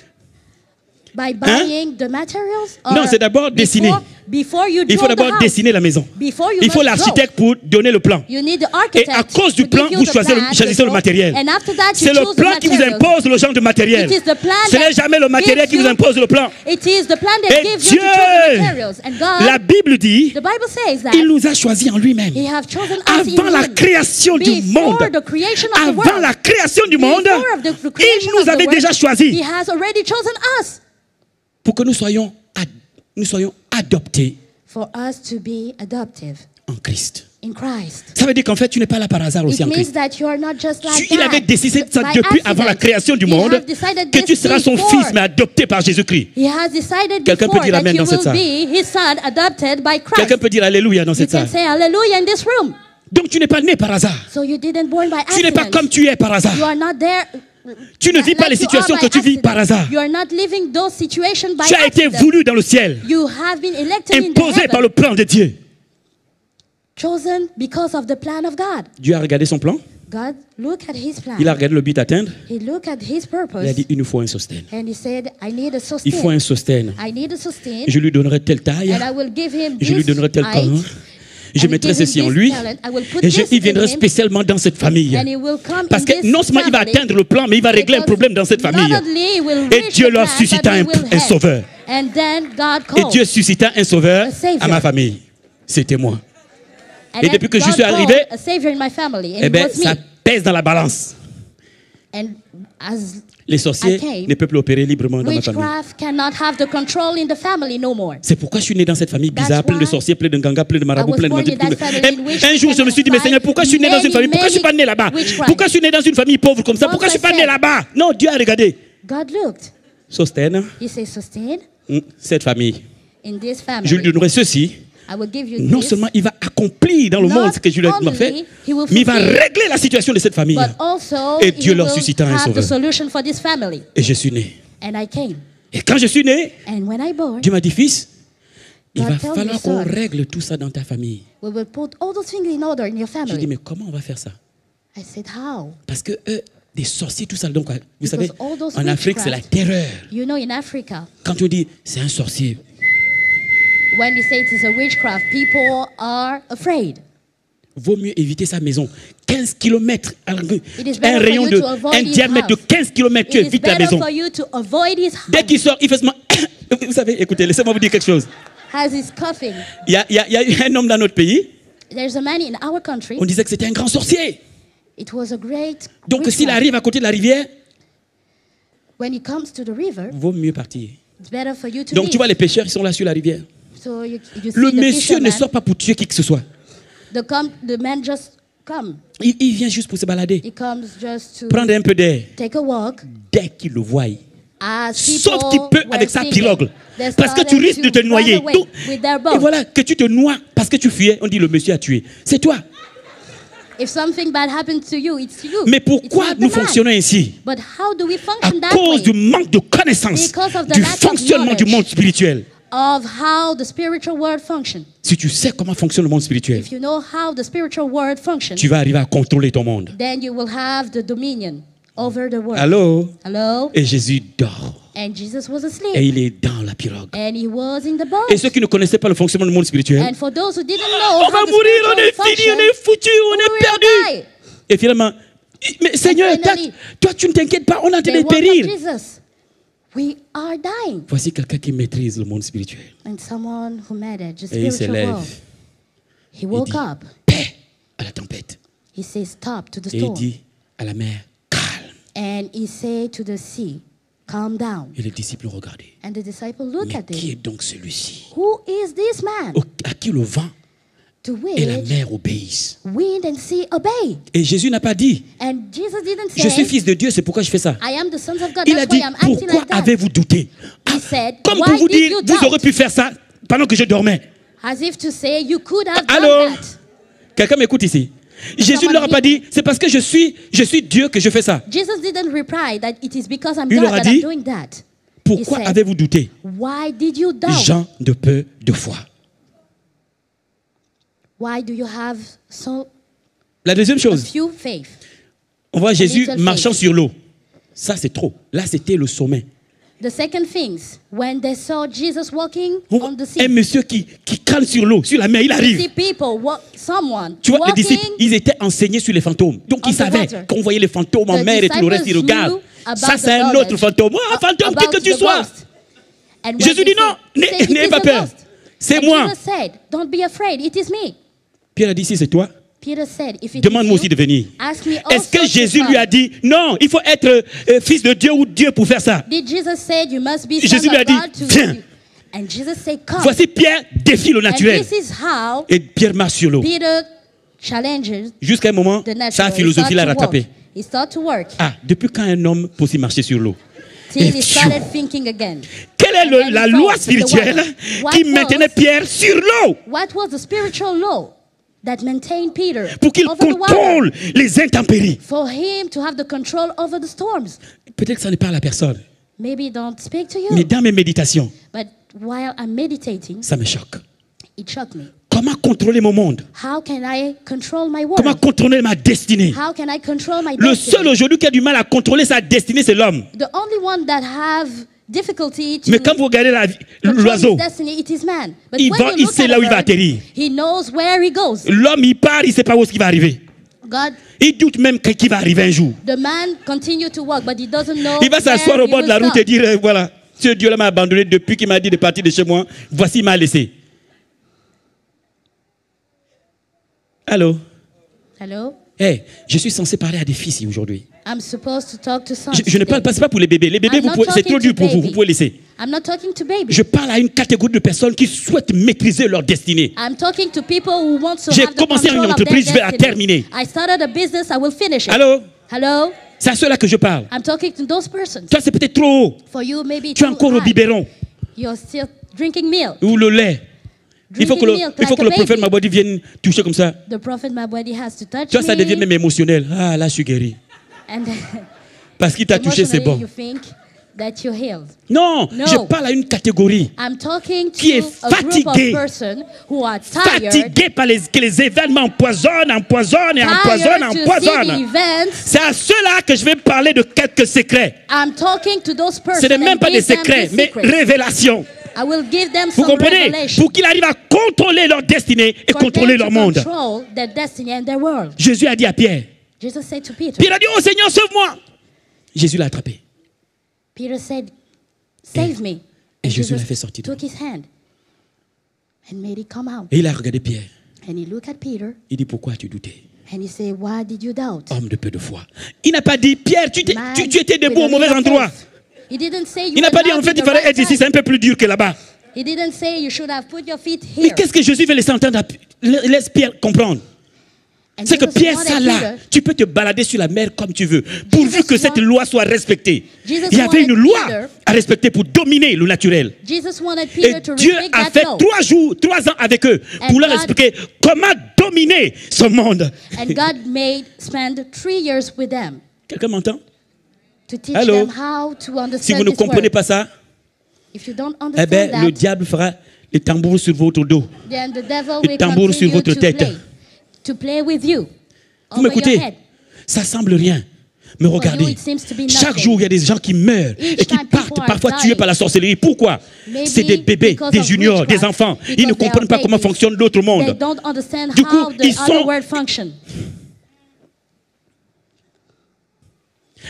by buying the materials? Non, Or c'est d'abord dessiner. Before you Il faut draw the d'abord house, dessiner la maison. before you Il faut must l'architecte pour donner le plan. You need the Et architect à cause du to plan, give you vous the choisissez le plan, matériel. and after that, you C'est le choose the plan qui vous materials. impose le genre de matériel. It is the plan Ce n'est that jamais le matériel gives qui vous you- impose le plan. It is the plan that Et gives Dieu, you to choose the materials. And God, la Bible dit, the Bible says that il nous a choisis en lui-même. He have chosen us Avant in la Him. création du monde, Before the creation of the avant world, la création du monde, before of the creation il nous of the avait world, déjà He choisis has already chosen us pour que nous soyons adoptés for us to be adoptive en Christ. in Christ. Ça veut dire qu'en fait, tu n'es pas là par hasard aussi It en means Christ. that you are not just like Il that, avait décidé ça by depuis accident. avant la création du He monde have decided que this tu seras son before. fils mais adopté par Jésus-Christ. He has decided Quelqu'un peut before dire that amen you dans cette will salle. be his son adopted by Christ. Quelqu'un peut dire alléluia dans You cette can salle. say hallelujah in this room. Donc tu n'es pas né par hasard. So you didn't born by Tu n'es pas accident. comme tu es par You hasard. are not there. Tu ne vis pas les like you are situations by que tu vis accident. par hasard. You are not living those situations by Tu as été accident. voulu dans le ciel, You have been elected in the imposé par heaven, le plan de Dieu. chosen because of the plan of God. Dieu a regardé son plan, God looked at his plan. il a regardé le but à atteindre, He looked at his il a purpose dit il nous faut un sustain. and he said, I need a Il faut un sustain. sustain. I need a sustain Je lui donnerai telle taille, and I will give him je lui this donnerai tel height, talent, je I will mettrai give him ceci en this lui talent, I will put et this il in viendra him, spécialement dans cette famille. and he will come Parce in que this non seulement il va family, atteindre le plan, mais il va régler un because problème dans cette famille. not only will Et reach Dieu the leur plan, suscita but he will un help. sauveur. And then God Et called. Dieu suscita un sauveur A savior. à ma famille. C'était moi. And Et then depuis que je God suis arrivé, called a savior in my family, and eh it bien, was ça me. pèse dans la balance. And as Les sorciers Okay. ne peuvent plus opérer librement dans ma famille. witchcraft cannot have the control in the family no more. C'est pourquoi je suis né dans cette famille bizarre, That's plein de why sorciers, plein de gangas, plein de marabouts, I was plein de born in magiques. that family in which Un jour, je me suis dit, mais Seigneur, pourquoi je suis né dans une famille? Pourquoi je ne suis pas né là-bas? witchcraft. Pourquoi je suis né dans une famille pauvre comme ça? Pourquoi je ne suis pas né là-bas? Non, Dieu a regardé. God looked. Sostène He says, sustain cette famille. in this Je lui family. donnerai ceci. I will give you Non this, seulement il va accomplir dans le Not monde ce que je lui ai only fait, he will mais il va fulfill, régler la situation de cette famille. but also Et he Dieu leur will suscita un have the sauveur. solution for this family. Et je suis né. And I came. Et quand je suis né, And when I born, Dieu m'a dit, fils, Il va falloir qu'on règle tout ça dans ta famille. We will put all those things in order in your family. Je dis, mais comment on va faire ça? I said, how? Parce que eux, des sorciers, tout ça. Donc, vous savez, en Afrique, c'est la terreur. You know, in Africa, quand on dit, c'est un sorcier. When you say it is a witchcraft, people are afraid. Vaut mieux éviter sa maison. 15 km, un rayon un diamètre de 15 km, tu évites la maison. Dès qu'il sort, il fait seulement... Vous savez, écoutez, laissez-moi vous dire quelque chose. Il y a eu un homme dans notre pays. On disait que c'était un grand sorcier. Donc s'il arrive à côté de la rivière, vaut mieux partir. Donc tu vois les pêcheurs, ils sont là sur la rivière. Le monsieur ne sort pas pour tuer qui que ce soit. The man just come. Il vient juste pour se balader. He comes just to prendre un peu d'air. Take a walk. Dès qu'il le voit, sauf qu'il peut avec sa pirogue. Parce que tu risques de te noyer. Donc, et voilà, que tu te noies parce que tu fuyais, on dit le monsieur a tué. C'est toi. If something bad happens to you, it's you. Mais pourquoi nous fonctionnons ainsi? But how do we function à cause du manque de connaissance du fonctionnement du monde spirituel. Of how the spiritual world functions. Si tu sais comment fonctionne le monde spirituel, if you know how the spiritual world functions, tu vas arriver à contrôler ton monde. Then you will have the dominion over the world. Allô? Hello? Et Jésus dort. And Jesus was asleep. Et il est dans la pirogue. And he was in the boat. Et ceux qui ne connaissaient pas le fonctionnement du monde spirituel, and for those who didn't know on va mourir, on est fini, on est foutu, on est perdu. Et finalement, mais Seigneur, toi tu ne t'inquiètes pas, on est en train de périr. We are dying. Voici quelqu'un qui maîtrise le monde spirituel. And someone who managed the et il spiritual world. He woke up. Paix à la tempête. He says stop to the et storm. il dit à la mer, calme. And he said to the sea, calm down. Et les disciples regardaient. And the disciples look at him. Qui est donc celui-ci? Who is this man? À qui le vent et la mer obéissent. Wind and sea obey. Et Jésus n'a pas dit, and Jesus didn't say, je suis fils de Dieu, c'est pourquoi je fais ça. I am the son of God, il a dit, pourquoi like avez-vous douté? Comme pour vous dire, vous aurez pu faire ça pendant que je dormais. As if to say, you could have Allô? done that. Quelqu'un m'écoute ici. Jésus ne leur a pas dit, c'est parce que je suis Dieu que je fais ça. Jesus didn't reply that it is because I'm il God leur a that dit, I'm doing that. Pourquoi avez-vous douté? Why did you doubt? Gens de peu de foi. Why do you have so la deuxième chose, few faith? On voit Jésus marchant sur l'eau. Ça, c'est trop. Là, c'était le sommet. The second things, when they saw Jesus walking on the sea. Un monsieur qui calme sur l'eau, sur la mer, il arrive. Someone tu vois, les disciples, ils étaient enseignés sur les fantômes. Donc, ils savaient qu'on voyait les fantômes en mer et tout le reste, ils regardent. Ça, c'est un autre fantôme. Un fantôme, qui que tu sois. Jésus dit non, n'aie pas peur. C'est moi. Don't be afraid, it is me. Pierre a dit, si c'est toi, said, demande-moi aussi de venir. Est-ce que Jésus lui a dit, non, il faut être fils de Dieu ou Dieu pour faire ça? Jésus lui a dit, viens. Voici Pierre défie le naturel. Et Pierre marche sur l'eau. Jusqu'à un moment, sa philosophie l'a rattrapé. Ah, depuis quand un homme peut aussi marcher sur l'eau? Quelle est la loi spirituelle qui maintenait Pierre sur l'eau? That maintained Peter pour qu'il contrôle les intempéries. For him to have the control over the storms. Peut-être que ça ne parle à personne. Maybe it don't speak to you. Mais dans mes méditations, but while I'm meditating, ça me choque. It shocked me. Comment contrôler mon monde? How can I control my world? Comment contrôler ma destinée? How can I control my Le seul aujourd'hui qui a du mal à contrôler sa destinée, c'est l'homme. The only one that have difficulty to mais quand vous regardez l'oiseau, il sait là où il va atterrir. L'homme, il part, il ne sait pas où est-ce qu'il va arriver. Il doute même qu'il va arriver un jour. The man continue to walk, but he doesn't know. Il va s'asseoir au bord de la route et dire, voilà, ce Dieu-là m'a abandonné depuis qu'il m'a dit de partir de chez moi. Voici, il m'a laissé. Allô? Hello? Hey, je suis censé parler à des filles ici aujourd'hui. I'm supposed to talk to je ne parle pas pour les bébés. Les bébés, c'est trop dur pour vous. Vous pouvez laisser. I'm not talking to babies. Je parle à une catégorie de personnes qui souhaitent maîtriser leur destinée. I'm talking to people who want to J'ai commencé une entreprise, je vais la terminer. I started a business, I will finish it. Allô? Hello? C'est à ceux-là que je parle. I'm talking to those persons. Toi, c'est peut-être trop haut. For you, maybe tu es encore au biberon. You're still drinking milk. Ou le lait. Il faut que le prophète Mabodi vienne toucher comme ça. The prophet Mabodi has to touch toi, ça devient même émotionnel. Ah, là, je suis guéri. Parce qu'il t'a touché, c'est bon. that you healed. Non, No. je parle à une catégorie I'm talking qui est to a group of fatiguée. person who are tired, fatigués par que les événements empoisonnent et empoisonnent. tired to see the events. C'est à ceux-là que je vais parler de quelques secrets. I'm talking to those persons. Ce n'est même and pas des give them secrets, the mais secret. révélations. I will give them Vous some comprenez? revelation. Pour qu'il arrive à contrôler leur destinée et For contrôler them leur to monde. control their destiny and their world. Jésus a dit à Pierre. Jesus said to Peter. Pierre a dit, oh Seigneur, sauve-moi. Jésus l'a attrapé. Peter said, "Save me." Et And Jésus l'a Jesus fait sortir. took his hand and made it come out. Et il a regardé Pierre. And he looked at Peter Il dit, pourquoi as-tu douté? and he said, "Why did you doubt?" Homme de peu de foi. Il n'a pas dit, Pierre, tu Man étais debout au with a mauvais little endroit. faith. He didn't say you Il n'a were pas dit, not en fait, in il the fallait right être ici, time. c'est un peu plus dur que là-bas. He didn't say you should have put your feet Mais here. qu'est-ce que Jésus veut laisser entendre? Laisse Pierre comprendre. And C'est que Jesus Pierre, wanted ça là, Peter- tu peux te balader sur la mer comme tu veux, pourvu Jesus que cette want- loi soit respectée. Jesus Il y avait une wanted loi Peter- à respecter pour dominer le naturel. Jesus wanted Et Peter to Dieu respect a that fait law. 3 ans avec eux And pour leur God- expliquer comment dominer ce monde. And God spent 3 years with them Quelqu'un m'entend? to teach Hello? them how to Si vous understand ne this comprenez word. pas ça, If you don't eh understand ben, le that, diable fera les tambours sur votre dos. then the devil le will tambour sur continue votre tête. to play with you Vous over your m'écoutez? head. Ça semble rien. Mais regardez, it seems to be chaque nothing. jour, il y a des gens qui meurent Each et qui time people partent are parfois dying. tués par la sorcellerie. Pourquoi? Maybe C'est des bébés, because des of juniors, witchcraft, des enfants. Ils ne because they comprennent are pas comment babies. fonctionne l'autre They monde. don't understand Du coup, how the ils other sont- world function.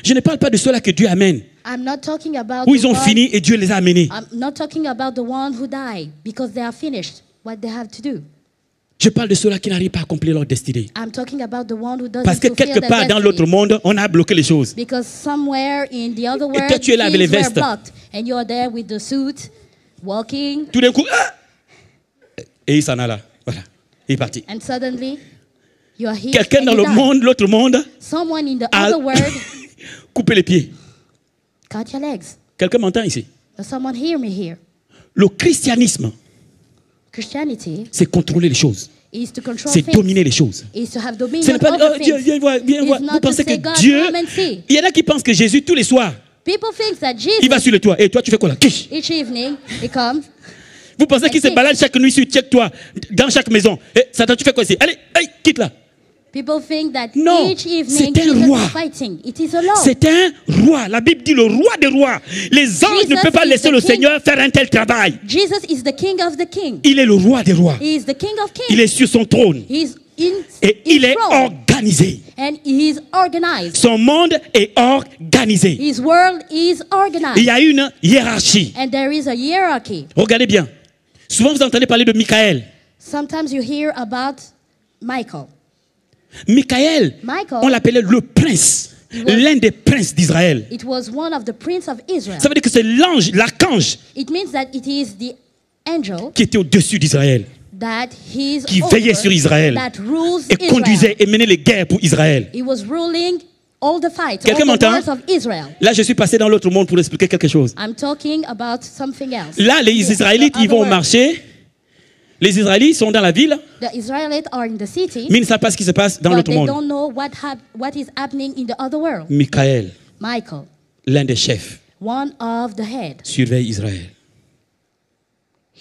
Je ne parle pas de ceux-là que Dieu amène, I'm not talking about où the ils ont one- fini et Dieu les a amenés. I'm not talking about the one who died because they are finished what they have to do. Je parle de ceux-là qui n'arrivent pas à accomplir leur destinée. I'm talking about the one who doesn't Parce que fulfill quelque their part dans destiny. l'autre monde, on a bloqué les choses. Because somewhere in the other toi, world, tu es là avec les things were vestes. blocked, and you are there with the suit, walking, Tout d'un coup, et il s'en a là. Voilà, il est parti. and suddenly you are here. Quelqu'un and dans you le die. monde, l'autre monde, Someone in the a other world coupé les pieds. cut your legs. Quelqu'un m'entend ici? Does someone hear me here? Le christianisme, Christianity c'est contrôler les choses. is to control C'est things. dominer les choses. Is to have Ce dominion n'est pas over oh, Dieu, things. viens voir, viens It's voir. not Vous to pensez say, que God, Dieu, come and see. il y en a qui pensent que Jésus tous les soirs, People think that il va Jesus, sur le toit. Et toi, tu fais quoi là? Quiche. each evening, he comes. Vous pensez qu'il se Quiche. balade chaque nuit sur check-toi, dans chaque maison. Et Satan, tu fais quoi ici? Allez, allez, quitte là. People think that Non, each evening c'est un Jesus roi. is fighting. It is a law. C'est un roi. La Bible dit le roi des rois. Les anges Jesus ne peuvent pas is laisser the le king. Seigneur faire un tel travail. Jesus is the king of the king. Il est le roi des rois. He is the king of Il kings. est sur son trône. He's in Et his il est throne. organisé. And he is organized. Son monde est organisé. His world is Il organized. y a une hiérarchie. And there is a hierarchy. Regardez bien. Souvent, vous entendez parler de Michaël. Sometimes you hear about Michael. Michaël, Michael, on l'appelait le prince. L'un des princes d'Israël. it was one of the prince of Israel. Ça veut dire que c'est l'ange, l'archange It means that it is the angel qui était au-dessus d'Israël, that he is qui over, veillait sur Israël that rules et Israel. conduisait et menait les guerres pour Israël. He was ruling all the fights, Quelqu'un all the m'entend? wars of Israel. Là, je suis passé dans l'autre monde pour expliquer quelque chose. I'm talking about something else. Là, les Israélites, The ils vont au other world. marché. Les Israélites sont dans la ville, The Israelites are in the city, mais ils ne savent pas ce qui se passe dans but l'autre they monde. don't know what is happening in the other world. Michaël, Michael, l'un des chefs, one of the head, surveille Israël.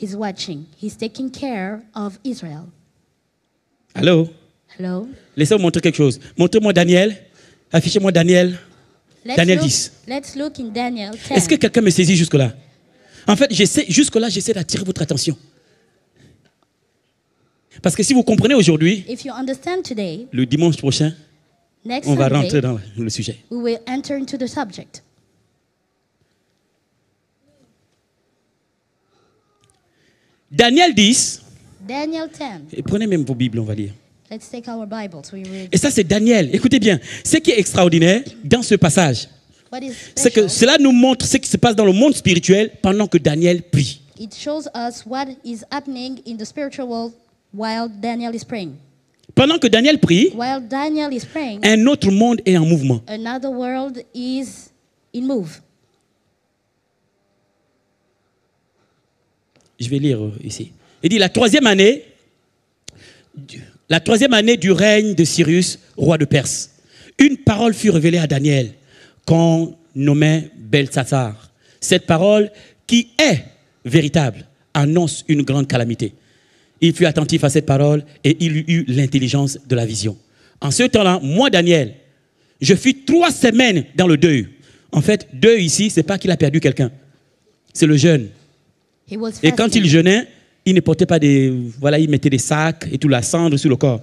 he's watching. He's taking care of Israel. Allô? Hello? Laissez-moi montrer quelque chose. Montrez-moi Daniel. Affichez-moi Daniel. Daniel 10. Let's look in Daniel 10. Est-ce que quelqu'un me saisit jusque-là? En fait, jusque-là, j'essaie d'attirer votre attention. Parce que si vous comprenez aujourd'hui, If you understand today, le dimanche prochain, next on va Sunday, rentrer dans le sujet. we will enter into the subject. Daniel 10, Daniel 10. et prenez même vos Bibles, on va lire. Let's take our Bibles. We read. Et ça, c'est Daniel. Écoutez bien, ce qui est extraordinaire dans ce passage, What is c'est que special, cela nous montre ce qui se passe dans le monde spirituel pendant que Daniel prie. it shows us what is happening in the spiritual world while Daniel is praying. Pendant que Daniel prie, While Daniel is praying, un autre monde est en mouvement. another world is in move. Je vais lire ici. Il dit la troisième année du règne de Cyrus, roi de Perse. Une parole fut révélée à Daniel qu'on nommait Beltsatsar, cette parole qui est véritable annonce une grande calamité. Il fut attentif à cette parole et il eut l'intelligence de la vision. En ce temps-là, moi, Daniel, je fus 3 semaines dans le deuil. En fait, deuil ici, ce n'est pas qu'il a perdu quelqu'un. C'est le jeûne. Et quand il jeûnait, il ne portait pas des... Voilà, il mettait des sacs et tout, la cendre sur le corps.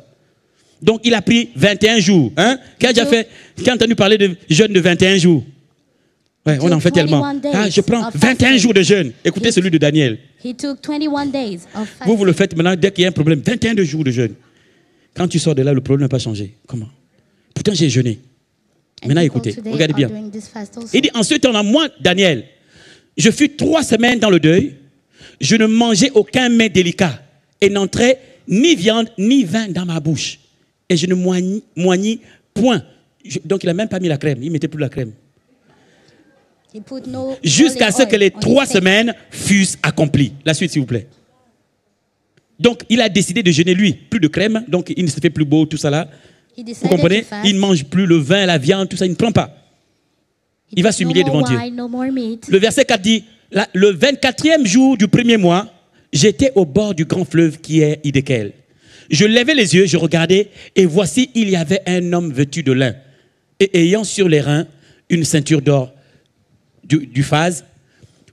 Donc, il a pris 21 jours. Hein? Qui a déjà fait... Qui a entendu parler de jeûne de 21 jours? Ouais, on en fait tellement. Ah, je prends 21 jours de jeûne. Écoutez celui de Daniel. Vous le faites maintenant dès qu'il y a un problème. 21 jours de jeûne. Quand tu sors de là, le problème n'a pas changé. Comment? Pourtant, j'ai jeûné. Maintenant, écoutez, regardez bien. Il dit, en ce temps-là, moi, Daniel, je fus 3 semaines dans le deuil. Je ne mangeais aucun mets délicat et n'entrait ni viande ni vin dans ma bouche. Et je ne moignis point. Donc, il n'a même pas mis la crème. Il ne mettait plus la crème. Jusqu'à ce que les 3 semaines fussent accomplies. La suite, s'il vous plaît. Donc, il a décidé de jeûner, lui. Plus de crème, donc il ne se fait plus beau, tout ça là. Vous comprenez? Il ne mange plus le vin, la viande, tout ça, il ne prend pas. Il va s'humilier devant Dieu. Le verset 4 dit, le 24e jour du premier mois, j'étais au bord du grand fleuve qui est Hiddekel. Je levais les yeux, je regardais, et voici, il y avait un homme vêtu de lin, et ayant sur les reins une ceinture d'or du phase.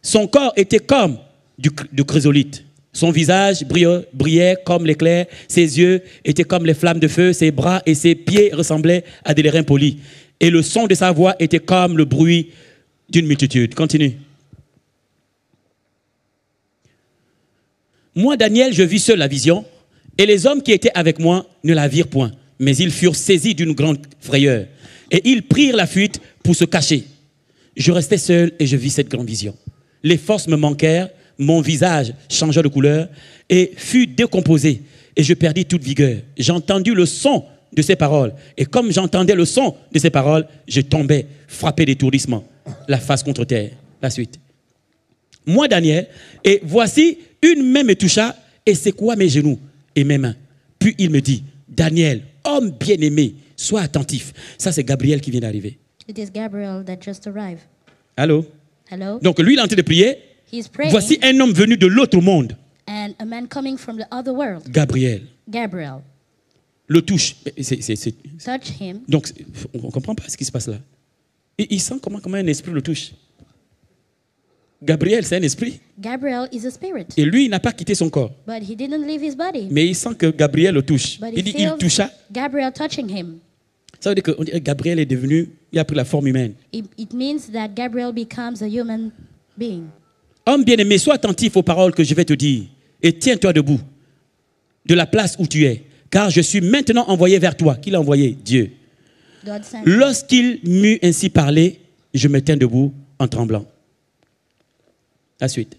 Son corps était comme du chrysolite. Son visage brillait comme l'éclair, ses yeux étaient comme les flammes de feu, ses bras et ses pieds ressemblaient à des lérins polis. Et le son de sa voix était comme le bruit d'une multitude. Continue. Moi, Daniel, je vis seul la vision, et les hommes qui étaient avec moi ne la virent point, mais ils furent saisis d'une grande frayeur, et ils prirent la fuite pour se cacher. Je restais seul et je vis cette grande vision. Les forces me manquèrent, mon visage changea de couleur et fut décomposé, et je perdis toute vigueur. J'entendis le son de ces paroles, et comme j'entendais le son de ces paroles, je tombais, frappé d'étourdissement, la face contre terre. La suite. Moi, Daniel, et voici, une main me toucha et secoua mes genoux et mes mains. Puis il me dit, Daniel, homme bien-aimé, sois attentif. Ça, c'est Gabriel qui vient d'arriver. It is Gabriel that just arrived. Allô? Hello? Donc, lui, il est en train de prier. Voici un homme venu de l'autre monde. And a man coming from the other world. Gabriel. Gabriel. Le touche. Touch him. Donc, on ne comprend pas ce qui se passe là. Il sent comment un esprit le touche. Gabriel, c'est un esprit. Gabriel is a spirit. Et lui, il n'a pas quitté son corps. But he didn't leave his body. Mais il sent que Gabriel le touche. Il dit, il toucha. Gabriel touching him. Ça veut dire que Gabriel est devenu, il a pris la forme humaine. It means that Gabriel becomes a human being. Homme bien-aimé, sois attentif aux paroles que je vais te dire et tiens-toi debout de la place où tu es, car je suis maintenant envoyé vers toi. Qui l'a envoyé? Dieu. Lorsqu'il m'eut ainsi parlé, je me tiens debout en tremblant. La suite.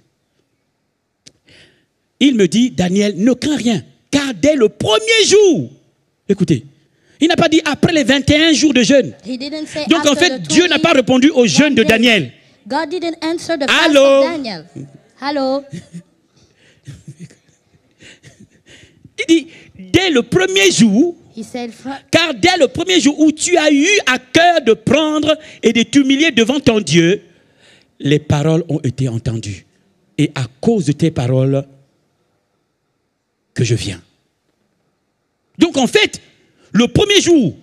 Il me dit, Daniel, ne crains rien, car dès le premier jour, écoutez, il n'a pas dit après les 21 jours de jeûne. Donc en fait, Dieu n'a pas répondu au jeûne de Daniel. God didn't answer the fast of Daniel. Hello. Il dit, dès le premier jour, car dès le premier jour où tu as eu à cœur de prendre et de t'humilier devant ton Dieu, les paroles ont été entendues. Et à cause de tes paroles, que je viens. Donc en fait, le premier jour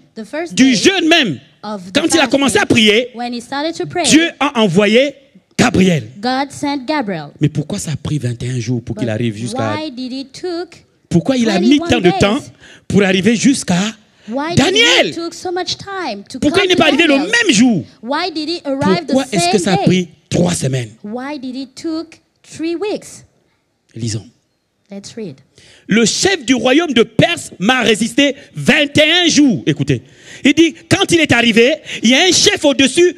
du jeûne même, quand il a commencé à prier, Dieu a envoyé Gabriel. Mais pourquoi ça a pris 21 jours pour qu'il arrive jusqu'à... Pourquoi il a mis tant de temps pour arriver jusqu'à Daniel? Pourquoi il n'est pas arrivé le même jour? Pourquoi est-ce que ça a pris 3 semaines? Lisons. Let's read. Le chef du royaume de Perse m'a résisté 21 jours. Écoutez, il dit, quand il est arrivé, il y a un chef au-dessus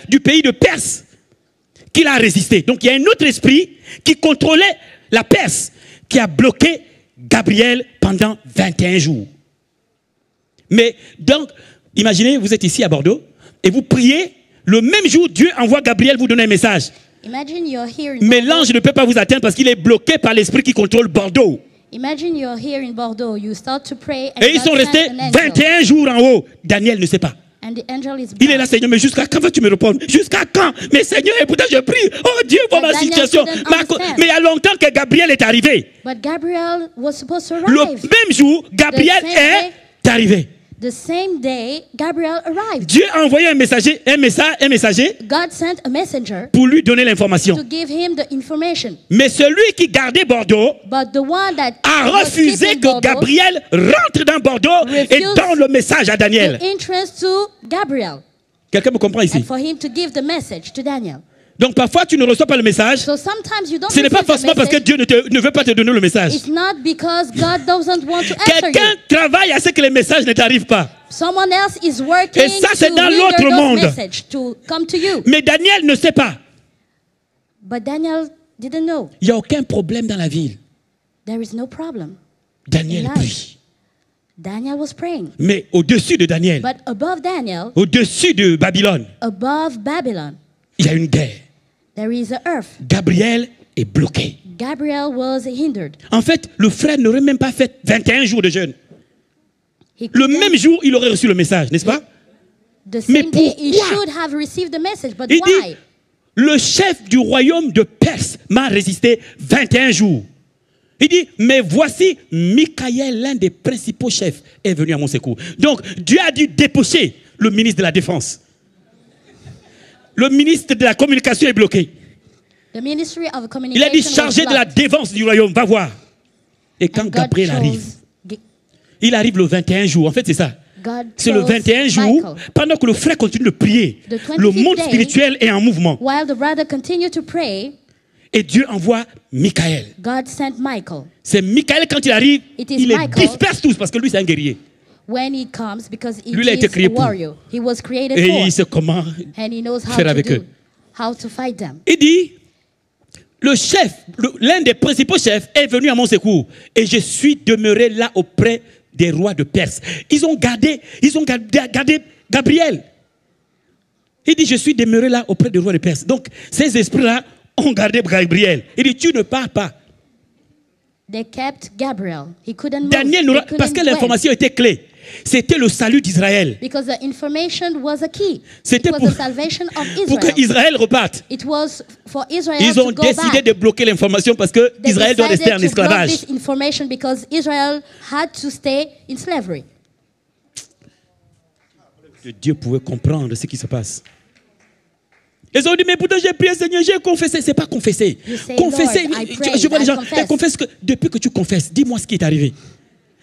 du pays de Perse qui l'a résisté. Donc il y a un autre esprit qui contrôlait la Perse, qui a bloqué Gabriel pendant 21 jours. Mais donc, imaginez, vous êtes ici à Bordeaux et vous priez, le même jour, Dieu envoie Gabriel vous donner un message. Mais l'ange ne peut pas vous atteindre parce qu'il est bloqué par l'esprit qui contrôle Bordeaux. Imagine you're here in Bordeaux, you start to pray and et ils sont restés 21 jours en haut. Daniel ne sait pas. And the angel is Il est là, Seigneur, mais jusqu'à quand vas-tu me répondre? Jusqu'à quand? Mais Seigneur, et pourtant je prie. Oh Dieu, vois ma situation. Mais il y a longtemps que Gabriel est arrivé. But Gabriel was supposed to arrive. Le même jour, Gabriel est arrivé. The same day, Gabriel arrived. Dieu a envoyé un messager, God sent a messenger pour lui donner l'information. to give him the information. Mais celui qui gardait Bordeaux But the one that a refusé que Bordeaux Gabriel rentre dans Bordeaux et donne le message à Daniel. Entrance to Gabriel. Quelqu'un me comprend ici? And for him to give the message to Daniel. Donc parfois tu ne reçois pas le message. So sometimes you don't Ce n'est pas forcément parce que Dieu ne veut pas te donner le message. It's not because God doesn't want to answer Quelqu'un travaille à ce que les messages ne t'arrivent pas. Someone else is working Et ça, c'est to dans render l'autre those monde. message to come to you. Mais Daniel ne sait pas. But Daniel didn't know. Il n'y a aucun problème dans la ville. There is no problem. Daniel in life. prie. Daniel was praying. Mais au-dessus de Daniel, But above Daniel, au-dessus de Babylone, above Babylon, il y a une guerre. there is a earth. Gabriel est bloqué. Gabriel was hindered. En fait, le frère n'aurait même pas fait 21 jours de jeûne. He Le couldn't- même jour, il aurait reçu le message, n'est-ce pas? The Mais same day he pourquoi? should have received the message, but Il why? dit, le chef du royaume de Perse m'a résisté 21 jours. Il dit, mais voici, Michaël, l'un des principaux chefs, est venu à mon secours. Donc, Dieu a dû dépêcher le ministre de la Défense. Le ministre de la Communication est bloqué. The ministry of Il communication a dit, was chargé de la blocked. défense du royaume, va voir. Et quand And God Gabriel chose arrive, Ga- il arrive le 21 jours. En fait, c'est ça. God C'est le chose 21 jours, Michael. pendant que le frère continue de prier. The 25th Le monde day, spirituel est en mouvement. While the brother continued to pray, Et Dieu envoie Michaël. God sent Michael. C'est Michaël, quand il arrive, It is il les Michael. disperse tous parce que lui, c'est un guerrier. When he comes, because he Lui, il a été is créé a pour. warrior. He was created Et for. il sait comment And he knows how faire to avec do, eux. how to fight them. Il dit, le chef, l'un des principaux chefs est venu à mon secours et je suis demeuré là auprès des rois de Perse. Ils ont gardé Gabriel. Il dit, je suis demeuré là auprès des rois de Perse. Donc, ces esprits-là ont gardé Gabriel. Il dit, tu ne pars pas. They kept Gabriel. He couldn't move. Daniel, He couldn't parce que win. l'information était clé. C'était le salut d'Israël. Because the information was a key. C'était It was pour- the salvation of Pour Israel. que Israël reparte. It was for Israel Ils ont to go décidé back. de bloquer l'information parce que They Israël doit rester en decided to block esclavage. this information because Israel had to stay in slavery. Que Dieu pouvait comprendre ce qui se passe. Ils ont dit, mais pourtant j'ai prié, Seigneur, j'ai confessé. C'est pas confesser. You say, Confesser, Lord, I prayed, je vois les I gens, confess. confesse que depuis que tu confesses, dis-moi ce qui est arrivé.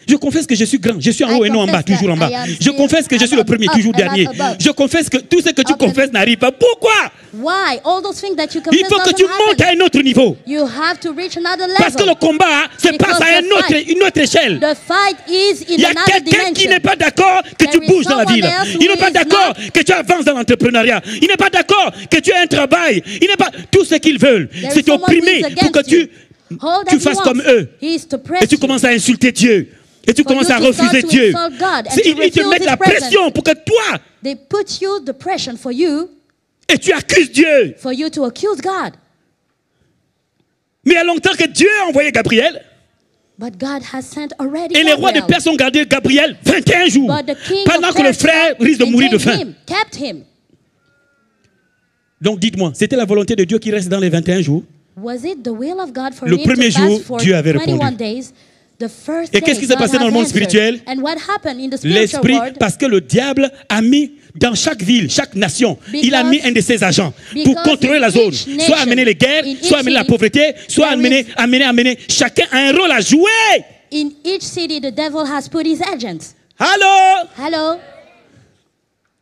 Je confesse que je suis grand, je suis en haut et non en bas, confess toujours en that bas. I am Je still confesse que je suis le premier, up, toujours and not dernier. above. Je confesse que tout ce que tu Up and- confesses n'arrive pas. Pourquoi? Why? All those things that you Il confess faut que tu doesn't montes happen. à un autre niveau. You have to reach another Parce que level. le combat se Because passe à une autre échelle. The fight is in Il y a another quelqu'un qui dimension. n'est pas d'accord que tu There is bouges dans la someone ville. else who Il n'est pas is d'accord not- que tu avances dans l'entrepreneuriat. Il n'est pas d'accord que tu aies un travail. Il n'est pas tout ce qu'ils veulent. There C'est is someone who t'opprimer is pour que against you. All that tu he fasses wants comme eux. is to press Et tu you. commences à insulter Dieu. Et tu For commences you à to start refuser to Dieu. insult God and C'est- to Ils te refuse mettent his la presence. pression pour que toi, They put you the pressure for you et tu accuses Dieu. to accuse God. Mais il y a longtemps que Dieu a envoyé Gabriel. But God has sent already Et les rois de Gabriel. Perse ont gardé Gabriel 21 jours. But the king Pendant of que le Persia frère risque de mourir de maintained faim. him, kept him. Donc dites-moi, c'était la volonté de Dieu qui reste dans les 21 jours? Was it the will of God for Le him premier to fast jour, for Dieu avait 21 répondu. days? The first Et qu'est-ce qui s'est God passé dans has le monde answered. spirituel? And what happened in the spiritual L'esprit, world? parce que le diable a mis dans chaque ville, chaque nation, il a mis un de ses agents pour because contrôler la in zone. each Soit nation, amener les guerres, in each soit amener la city, pauvreté, soit there amener. Chacun a un rôle à jouer. In each city, the devil has put his agents. Alors, Hello?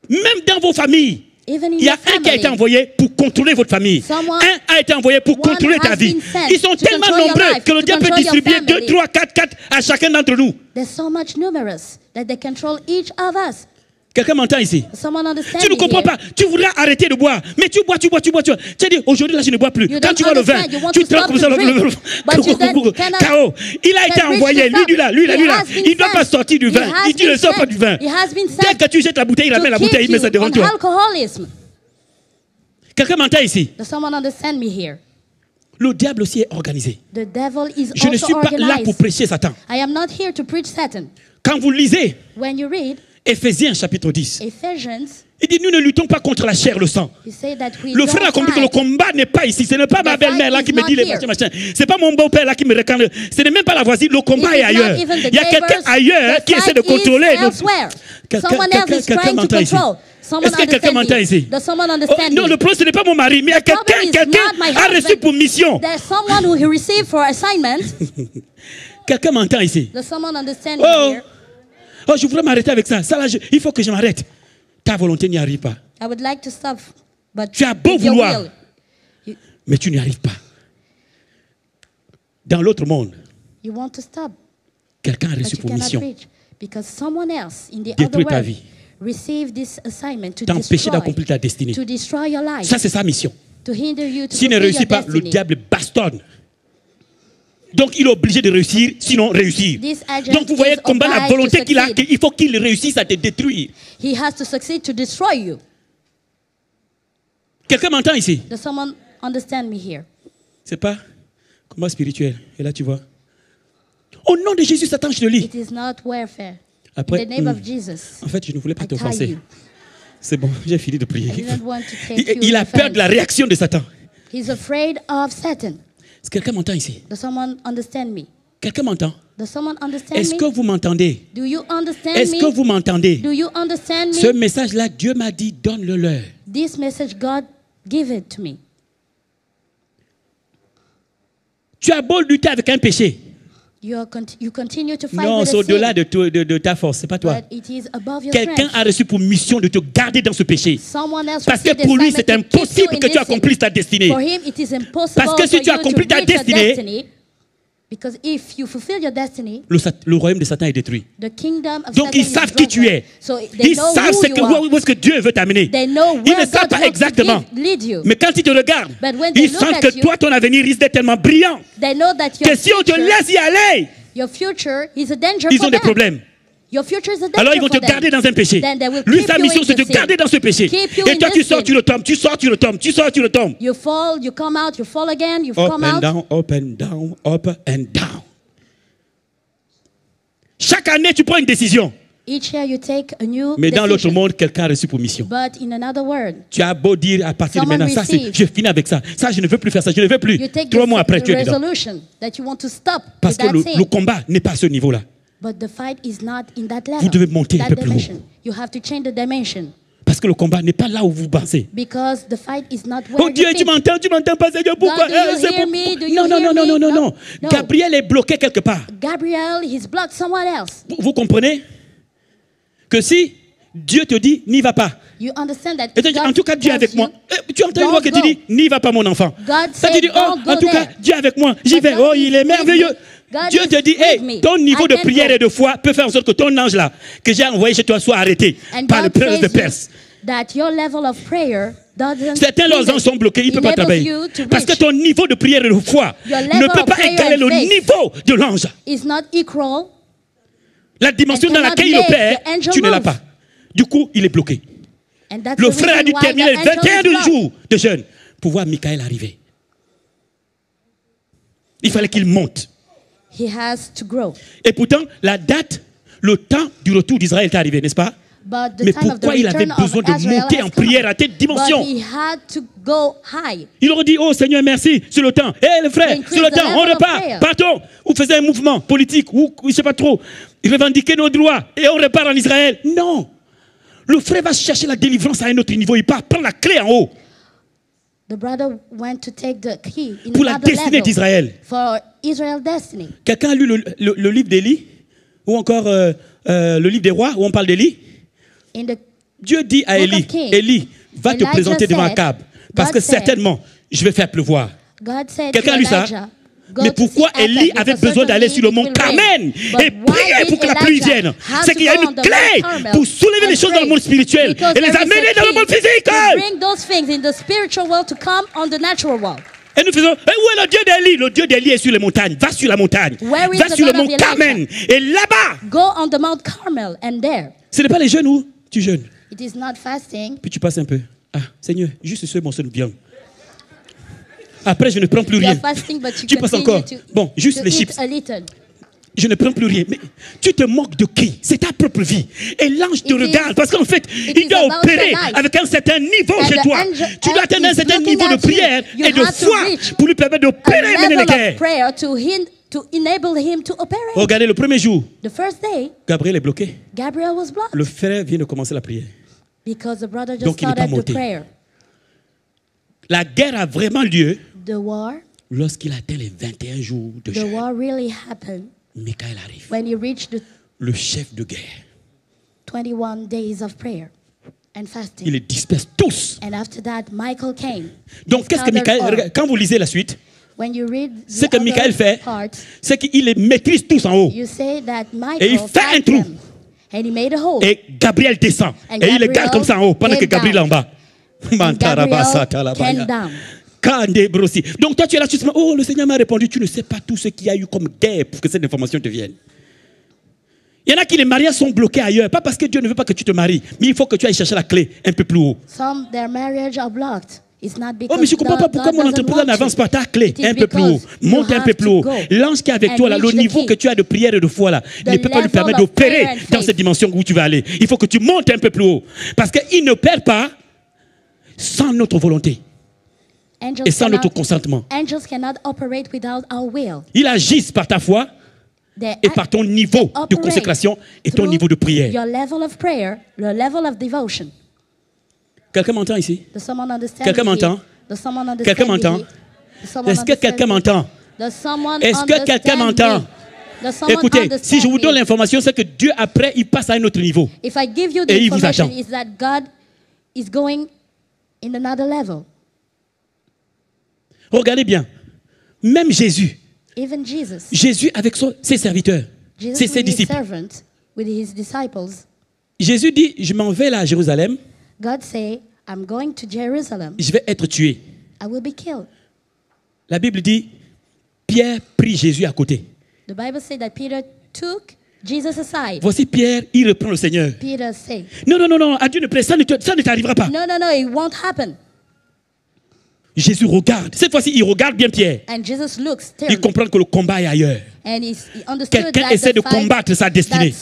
même dans vos familles, Even in il y a your un qui a été family, envoyé pour contrôler votre famille. Someone- Un a été envoyé pour one contrôler ta has vie. been sent Ils sont to tellement control your nombreux life, que le to diable peut control your distribuer 2, family. 3, 4 à chacun d'entre nous. They're so much numerous that they control each of us. Quelqu'un m'entend ici? Someone understand Tu ne me comprends here? pas. Tu voudrais arrêter de boire. Mais tu bois. Tu as dit, aujourd'hui, là, je ne bois plus. You Quand don't tu vois le vin, understand. You want tu to trembles stop comme ça. to drink, but you then cannot KO. Il a été can reach envoyé. the top. Lui, là. He has been Il ne doit pas sent. sortir du He vin. has Il dit, been ne sors pas sent. du vin. He has been Dès sent que tu jettes la bouteille, il to ramène la keep bouteille, il met ça you devant on toi. alcoholism. Quelqu'un m'entend ici? Does someone understand me here? Le diable aussi est organisé. The devil is Je ne also suis pas là pour organized. prêcher Satan. I am not here to preach Satan. Quand vous lisez, When you read, Éphésiens chapitre 10. Ephesians, Il dit, nous ne luttons pas contre la chair, le sang. he said that we Le frère a don't compris que le fight. combat n'est pas ici. Ce n'est pas ma The belle-mère là fight qui is me dit not les here. machins. Ce n'est pas mon beau-père là qui me réclame. Ce n'est même pas la voisine. Le combat It est is ailleurs. not even the Il y a quelqu'un neighbors. ailleurs The qui essaie fight de is contrôler. elsewhere. Quelqu'un- Someone else is quelqu'un trying to m'entend ici? control. Someone Est-ce que quelqu'un understand m'entend me. ici? Does someone Oh, understand non, me? le problème, ce n'est pas mon mari, mais il y a The problem is quelqu'un not my a reçu husband. pour mission. There's someone who he received for assignment. Quelqu'un m'entend ici? Does someone understand Oh, me here? oh, je voudrais m'arrêter avec ça. Ça là, il faut que je m'arrête. Ta volonté n'y arrive pas. I would like to stop, but Tu as beau with your vouloir, will, mais tu n'y arrives pas. Dans l'autre monde, you want to stop, quelqu'un a but reçu you pour cannot mission reach because someone else in the other détruire ta world vie, received this assignment to t'empêcher d'accomplir ta destinée. destroy your life, Ça, c'est sa mission. to hinder you to S'il ne fulfill réussit your pas, le destiny. diable bastonne. Donc, il est obligé de réussir, sinon réussir. This agent Donc, vous voyez is combien la obliged to volonté qu'il a, succeed. qu'il faut qu'il réussisse à te détruire. He has to succeed to destroy you. Quelqu'un m'entend ici? Does someone understand me here? C'est pas combat spirituel. Et là, tu vois. Au nom de Jésus, Satan, je te lis. It is not warfare. Après, In the name of Jesus, en fait, je ne voulais pas I tell t'offenser. you, C'est bon, j'ai fini de prier. I didn't want to take you Il a peur offense. de la réaction de Satan. He's afraid of Satan. Est-ce que quelqu'un m'entend ici? Does someone understand me? Quelqu'un m'entend? Does someone understand Est-ce me? que vous m'entendez? Do you understand Est-ce me? que vous m'entendez? Do you understand Ce me? message-là, Dieu m'a dit, donne-le leur. This message, God give it to me. Tu as beau lutter avec un péché. You continue to fight Non, with c'est a au-delà sin, de ta force, c'est pas toi. but it is above your Quelqu'un strength. a reçu pour mission de te garder dans ce péché. Someone else Parce que received the pour lui, assignment c'est to keep you impossible in que tu this sin. accomplisses ta destinée. For him, it is impossible Parce que si for tu you accomplis to ta reach your destinée, destiny. Because if you fulfill your destiny, Le royaume de Satan est détruit. the kingdom of Donc Satan ils is savent qui tu es. broken. So they Ils know savent who you are. où est-ce que Dieu veut t'amener. They know Ils where ne savent God pas wants exactement. to lead you. Mais quand ils te regardent, But when they ils look sentent at que you, toi, ton avenir risque d'être tellement brillant They know that your que si on te future, laisse y aller, your future is a danger ils for ont des them. problèmes. Your future is a danger Alors ils vont for te them. garder dans un péché. Then they will Lui, keep sa you mission, in c'est de the te garder sin. dans ce péché. Keep you Et in toi, tu this sors, sin. tu retombes, tu sors, tu retombes, tu sors, tu retombes. You fall, you come out, you fall again, you Up come and out. down, up and down, up and down. Chaque année, tu prends une décision. Each year you take a new Mais dans l'autre decision. monde, quelqu'un a reçu pour mission. But in another word, Tu as beau dire à partir de Someone maintenant, ça, received. je finis avec ça. Ça, je ne veux plus faire ça, je ne veux plus. you take 3 mois après, the tu es dedans. resolution that you want to stop Parce with que that le sin. combat n'est pas à ce niveau-là. But the fight is not in that level. Vous devez monter un that peu plus haut. dimension. You have to change the dimension. Parce que le combat n'est pas là où vous pensez. Because the fight is not where Oh Dieu, you tu think. m'entends pas, Seigneur, pourquoi? God, do you C'est hear pour- me? Do you Non, non, hear non, non, me? non, non, No. non. Gabriel est bloqué quelque part. Gabriel, he's blocked someone else. Vous comprenez? Que si Dieu te dit, n'y va pas. You understand that Et tu dis, en tout cas, Dieu est avec moi. Tu entends une voix qui te dit, n'y va pas, mon enfant. God Ça te said, dit, oh, don't go en tout cas, there. Dieu est avec moi. J'y But vais. God Oh, is il est with merveilleux. me. God Dieu is te dit, with hey, me. ton niveau I de can prière go. et de foi peut faire en sorte que ton ange là, que j'ai envoyé chez toi, soit arrêté And par le God prince de says Perse. that your level of prayer doesn't Certains leurs anges sont bloqués, ils ne peuvent pas enables travailler. you to Parce que reach. ton niveau de prière et de foi Your ne level peut of pas prayer égaler and le faith niveau de l'ange. is not equal. La dimension And dans cannot laquelle il make opère, the angel tu ne l'as move. pas. Du coup, il est bloqué. And that's Le the frère a reason dû why terminer the angel 21 is blocked. jours de jeûne pour voir Michael arriver. Il fallait qu'il monte. He has to grow. Et pourtant, la date, le temps du retour d'Israël est arrivé, n'est-ce pas? But the Mais time of the pourquoi il avait return of besoin de Israel monter has en come. prière à telle dimension? But he had to go high. Il aurait dit, oh Seigneur, merci, sur le temps. Hé les frères, Increase sur le the temps, on level of repart, prayer. partons. Ou faisait un mouvement politique, ou je ne sais pas trop, revendiquer nos droits, et on repart en Israël. Non. Le frère va chercher la délivrance à un autre niveau, il part prendre la clé en haut. The brother went to take the key in Pour la another destinée level d'Israël. for Israel's destiny. Quelqu'un a lu le livre d'Élie, ou encore le livre des rois, où on parle d'Élie? In the Dieu dit à Book of Élie, Kings, Élie, va te Elijah présenter devant said, Akab, parce God que said, certainement, je vais faire pleuvoir. God said Quelqu'un a to lu ça? Elijah, go Mais to pourquoi see Ahab, Élie avait because besoin d'aller sur le mont certainly it will Carmel rain. et But prier why pour did que la pluie Elijah vienne? have C'est to qu'il y a go on une the clé Mount Carmel pour soulever and les choses dans le pray? monde spirituel Because et les there is a amener dans le monde key physique. to bring those things in the spiritual world to come on the natural world. Et nous faisons, où est le Dieu d'Élie? Le Dieu d'Élie est sur les montagnes. Va sur la montagne. Where is Va the sur le God of mont Elijah? Carmel. Et là-bas, Go on the Mount Carmel and there. ce n'est pas les jeûnes où tu jeûnes. It is not fasting. Puis tu passes un peu. Ah, Seigneur, juste ce mon seul bien. Après, je ne prends plus You're rien. fasting, but you Tu passes continue encore. to, Bon, juste to les eat chips. a little. Je ne prends plus rien. Mais tu te moques de qui? C'est ta propre vie. Et l'ange te regarde parce qu'en fait, il doit opérer avec un certain niveau chez toi. Tu dois atteindre un certain niveau de prière et de foi pour lui permettre d'opérer, mener les guerres. Regardez, le premier jour, Gabriel est bloqué. Le frère vient de commencer la prière. Donc il n'est pas monté. La guerre a vraiment lieu lorsqu'il atteint les 21 jours de jeûne. Michael arrive. When he reached the le chef de guerre. 21 days of prayer and fasting. Il les disperse tous. And after that, Michael came. Donc qu'est-ce que Michael, quand vous lisez la suite, ce que Michael fait, c'est qu'il les maîtrise tous en haut. You say that Michael et il fait un trou. And he made a hole. Et Gabriel descend. And et il les garde comme ça en haut pendant que Gabriel est en bas. Donc toi tu es là, tu te dis, oh le Seigneur m'a répondu, tu ne sais pas tout ce qu'il y a eu comme guerre pour que cette information te vienne. Il y en a qui les mariages sont bloqués ailleurs, pas parce que Dieu ne veut pas que tu te maries, mais il faut que tu ailles chercher la clé un peu plus haut. Some their marriage are blocked. It's not because oh mais je ne comprends pas pourquoi mon entreprise n'avance pas. Ta clé un peu plus haut, monte un peu plus haut. L'ange qui est avec toi là, le niveau que tu as de prière et de foi là, il ne peut pas lui permettre d'opérer dans cette dimension où tu vas aller. Il faut que tu montes un peu plus haut, parce qu'il ne perd pas sans notre volonté. Et sans notre consentement. Il agit par ta foi et par ton niveau de consécration et ton niveau de prière. Quelqu'un m'entend ici? Quelqu'un m'entend? Quelqu'un m'entend? Est-ce que quelqu'un m'entend? Est-ce que quelqu'un m'entend? Écoutez, si je vous donne l'information, c'est que Dieu après, il passe à un autre niveau. Et il vous attend. Regardez bien, même Jésus, Jésus avec ses serviteurs, ses disciples, Jésus dit, je m'en vais là à Jérusalem, je vais être tué. La Bible dit, Pierre prit Jésus à côté. Voici Pierre, il reprend le Seigneur. Non, à Dieu ne plaît, ça ne t'arrivera pas. No, it won't happen. Jésus regarde. Cette fois-ci, il regarde bien Pierre. Il comprend que le combat est ailleurs. Quelqu'un essaie de combattre sa destinée.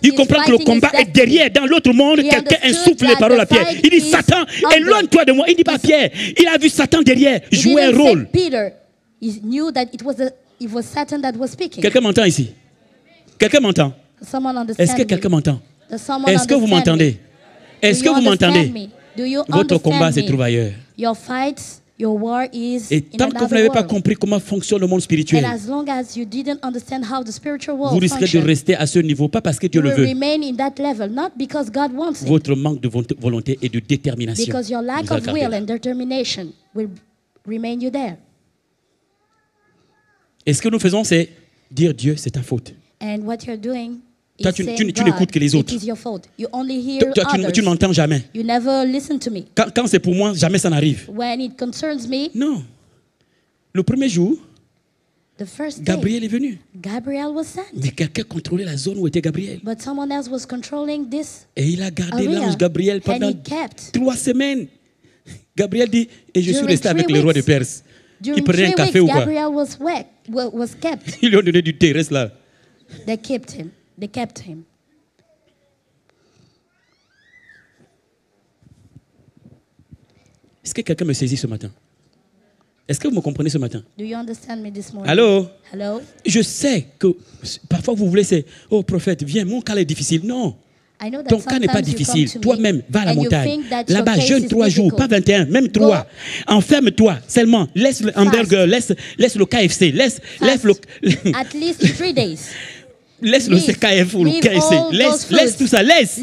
Il comprend que le combat est derrière, dans l'autre monde. Quelqu'un insuffle les paroles à Pierre. Il dit, Satan, éloigne-toi de moi. Il dit pas Pierre. Il a vu Satan derrière jouer un rôle. Quelqu'un m'entend ici? Quelqu'un m'entend? Est-ce que quelqu'un m'entend? Est-ce que vous m'entendez? Est-ce que vous m'entendez? Votre combat se trouve ailleurs. Et tant que vous n'avez pas compris comment fonctionne le monde spirituel, vous risquez de rester à ce niveau, pas parce que Dieu le veut. Votre manque de volonté et de détermination. Et ce que nous faisons, c'est dire Dieu, c'est ta faute. Toi, tu n'écoutes que les autres. Toi, tu ne m'entends jamais. Quand c'est pour moi, jamais ça n'arrive. Non. Le premier jour, Gabriel est venu. Mais quelqu'un contrôlait la zone où était Gabriel. Et il a gardé l'ange Gabriel pendant 3 semaines. Gabriel dit, et je suis resté avec le roi de Perse. Il prenait un café ou quoi? Ils lui ont donné du thé, reste là. They kept him. Est-ce que quelqu'un me saisit ce matin? Est-ce que vous me comprenez ce matin? Do you understand me this morning? Allô? Hello? Je sais que parfois vous voulez, c'est, oh prophète, viens, mon cas est difficile. Non. Ton cas n'est pas difficile. Toi-même, va à la montagne. Là-bas, jeûne 3 jours, pas 21, même 3. Enferme-toi seulement. Laisse le hamburger, laisse le KFC, laisse le... At least 3 days. Laisse le CKF ou le KFC. Laisse tout ça. Laisse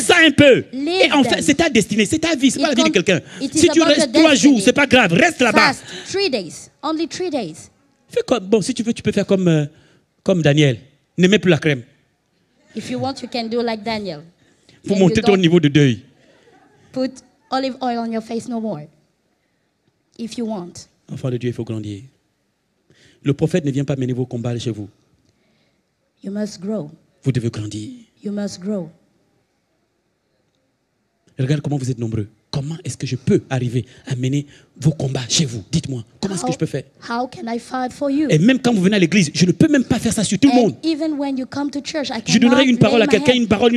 ça un peu. Et en fait, c'est ta destinée, c'est ta vie, c'est pas la vie de quelqu'un. Si tu restes 3 jours, c'est pas grave, reste là-bas. 3 days. Only 3 days. Fais comme, bon, si tu veux, tu peux faire comme Daniel. Ne mets plus la crème. If you want, you can do like Daniel. Pour monter ton niveau de deuil. Put olive oil on your face no more. If you want. Enfant de Dieu, il faut grandir. Le prophète ne vient pas mener vos combats chez vous. You must grow. Vous devez grandir. You must grow. Regarde comment vous êtes nombreux. Comment est-ce que je peux arriver à mener vos combats chez vous? Dites-moi, comment est-ce que je peux faire? How can I fight for you? Et même quand vous venez à l'église, je ne peux peux même pas faire ça sur tout le monde. Even when you come to church, I Je donnerai une parole à quelqu'un, une parole,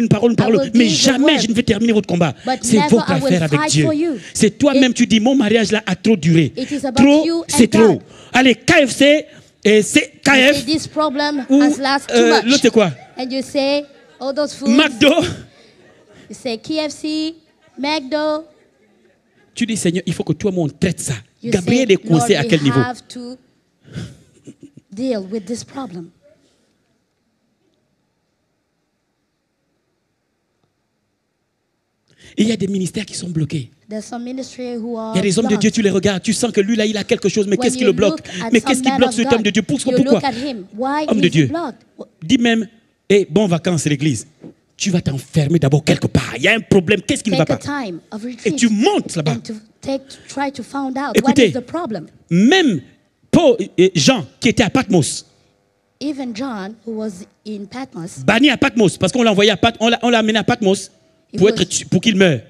mais jamais je ne vais terminer votre combat. C'est votre affaire avec Dieu. C'est toi-même, tu dis, mon mariage là a trop duré. Trop, c'est trop. Allez, KFC, et c'est KF. This problem ou has lasted too much. L'autre c'est quoi? And you say all those foods. McDo. You say KFC, McDo. Tu dis, Seigneur, il faut que toi, on traite ça. Gabriel est coincé à quel niveau? Have to deal with this problem. Et il y a des ministères qui sont bloqués. There's some ministry who are Il y a des hommes de Dieu, tu les regardes, tu sens que lui là, il a quelque chose, mais qu'est-ce qui le bloque? Mais qu'est-ce qui bloque cet homme de Dieu? Pourquoi? Homme de Dieu, dis même, hey, bon vacances à l'église. Tu vas t'enfermer d'abord quelque part. Il y a un problème, qu'est-ce qui ne va pas? Et tu montes là-bas. Écoutez, même Paul et Jean qui étaient à Patmos. Even John, who was in Patmos, banni à Patmos, parce qu'on l'a envoyé on l'a amené à Patmos pour qu'il meure.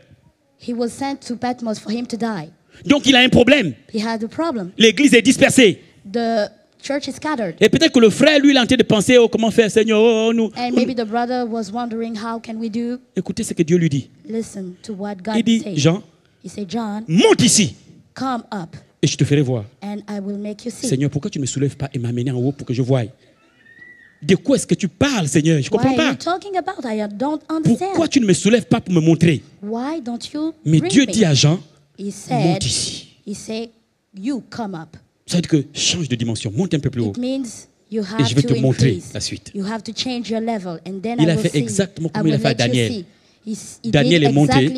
He was sent to Patmos for him to die. Donc il a un problème. He had a problem. L'église est dispersée. The church is scattered. Et peut-être que le frère, lui, il est en train de penser, oh, comment faire, Seigneur, nous. And maybe the brother was wondering, how can we do? Écoutez ce que Dieu lui dit. Listen to what God il dit, says. Jean, he said, John, monte ici. Come up. Et je te ferai voir. And I will make you see. Seigneur, pourquoi tu ne me soulèves pas et m'amener en haut pour que je voie? De quoi est-ce que tu parles, Seigneur? Je ne comprends pas. Pourquoi tu ne me soulèves pas pour me montrer? Mais Dieu dit à Jean, monte ici. Ça veut dire que change de dimension, monte un peu plus haut. Et je vais te montrer la suite. Il a fait exactement comme il a fait à Daniel. Daniel est monté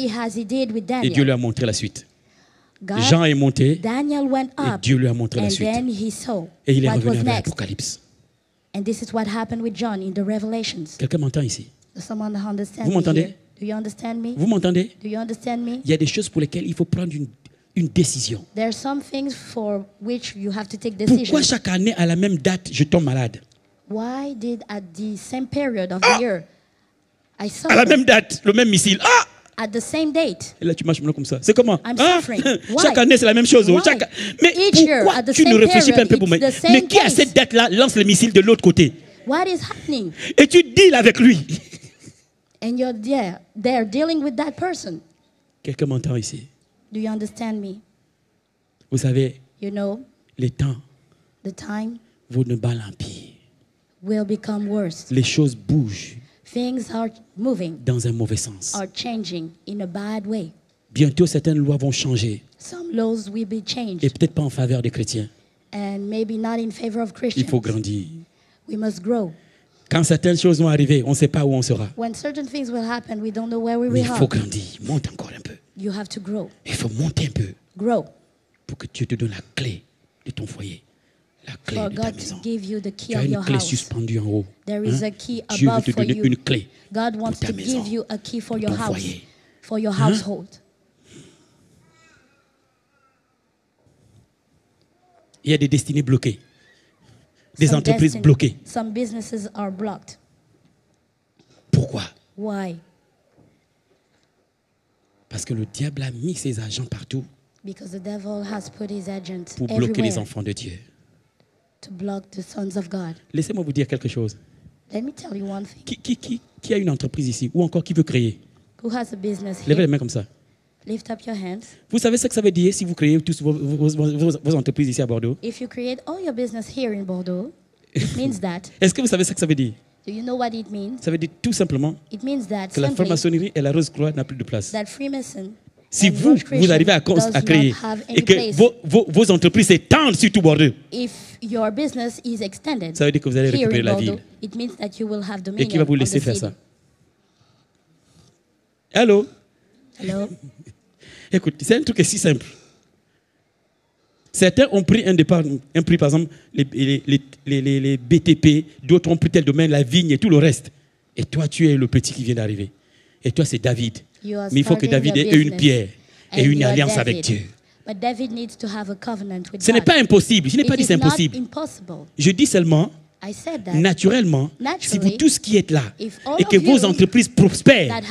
et Dieu lui a montré la suite. Jean est monté et Dieu lui a montré la suite. Et il est revenu avec l'Apocalypse. And this is what happened with John in the Revelations. Quelqu'un m'entend ici? Does someone understand? Vous m'entendez? Do you understand me? Vous m'entendez? Do you understand me? Il y a des choses pour lesquelles il faut prendre une décision. There are some things for which you have to take decisions. Pourquoi chaque année à la même date je tombe malade? Why did at the same period of the year I suffer? À la même date, le même missile. Ah! At the same date. Et là tu marches maintenant comme ça. C'est comment? I'm suffering. Chaque année c'est la même chose. Mais pourquoi tu ne réfléchis pas un peu pour moi? Mais qui à cette date-là lance le missile de l'autre côté? What is happening? Et tu deals avec lui. And you're there dealing with that person. Quelqu'un m'entend ici? Do you understand me? Vous savez, you know, les temps, the time vont de mal en pire. Will become worse. Les choses bougent. Things are moving. Dans un mauvais sens. Are changing in a bad way. Bientôt, certaines lois vont changer. Some laws will be changed. Et peut-être pas en faveur des chrétiens. And maybe not in favor of Christians. Il faut grandir. We must grow. Quand certaines choses vont arriver, on ne sait pas où on sera. When certain things will happen, we don't know where we will. Mais il faut grandir. Monte encore un peu. You have to grow. Il faut monter un peu. Grow. Pour que Dieu te donne la clé de ton foyer. La clé for de God ta maison. to give you the key tu as of une your clé house. suspendue en haut. There is a key Dieu veut above te for donner you. une clé God wants pour ta to maison, give you a key for pour your ton house, foyer. for your household. Il y a des destinées bloquées. Des entreprises bloquées. Some businesses are blocked. Pourquoi? Why? Parce que le diable a mis ses agents partout. Because the devil has put his agents pour bloquer everywhere les enfants de Dieu. To block the sons of God. Laissez-moi vous dire quelque chose. Let me tell you one thing. Qui a une entreprise ici ou encore qui veut créer? Who has a business here? Levez les mains comme ça. Lift up your hands. Vous savez ce que ça veut dire si vous créez tous vos entreprises ici à Bordeaux? If you create all your business here in Bordeaux, it means that. Est-ce que vous savez ce que ça veut dire? Do you know what it means? Ça veut dire tout simplement que la franc-maçonnerie et la Rose-Croix n'ont plus de place. That Freemason si vous arrivez à créer et que vos entreprises s'étendent sur tout Bordeaux, if your business is extended, ça veut dire que vous allez récupérer la ville. It means that you will have dominion. Et qui va vous laisser faire ça? Allô? Hello? Écoute, c'est un truc si simple. Certains ont pris un prix, par exemple, les BTP, d'autres ont pris tel domaine, la vigne et tout le reste. Et toi, tu es le petit qui vient d'arriver. Et toi, c'est David. Mais il faut que David ait une pierre et une alliance avec Dieu. Ce n'est pas impossible. Je n'ai pas dit c'est impossible. Je dis seulement, naturellement, si vous tous qui êtes là et que vos entreprises prospèrent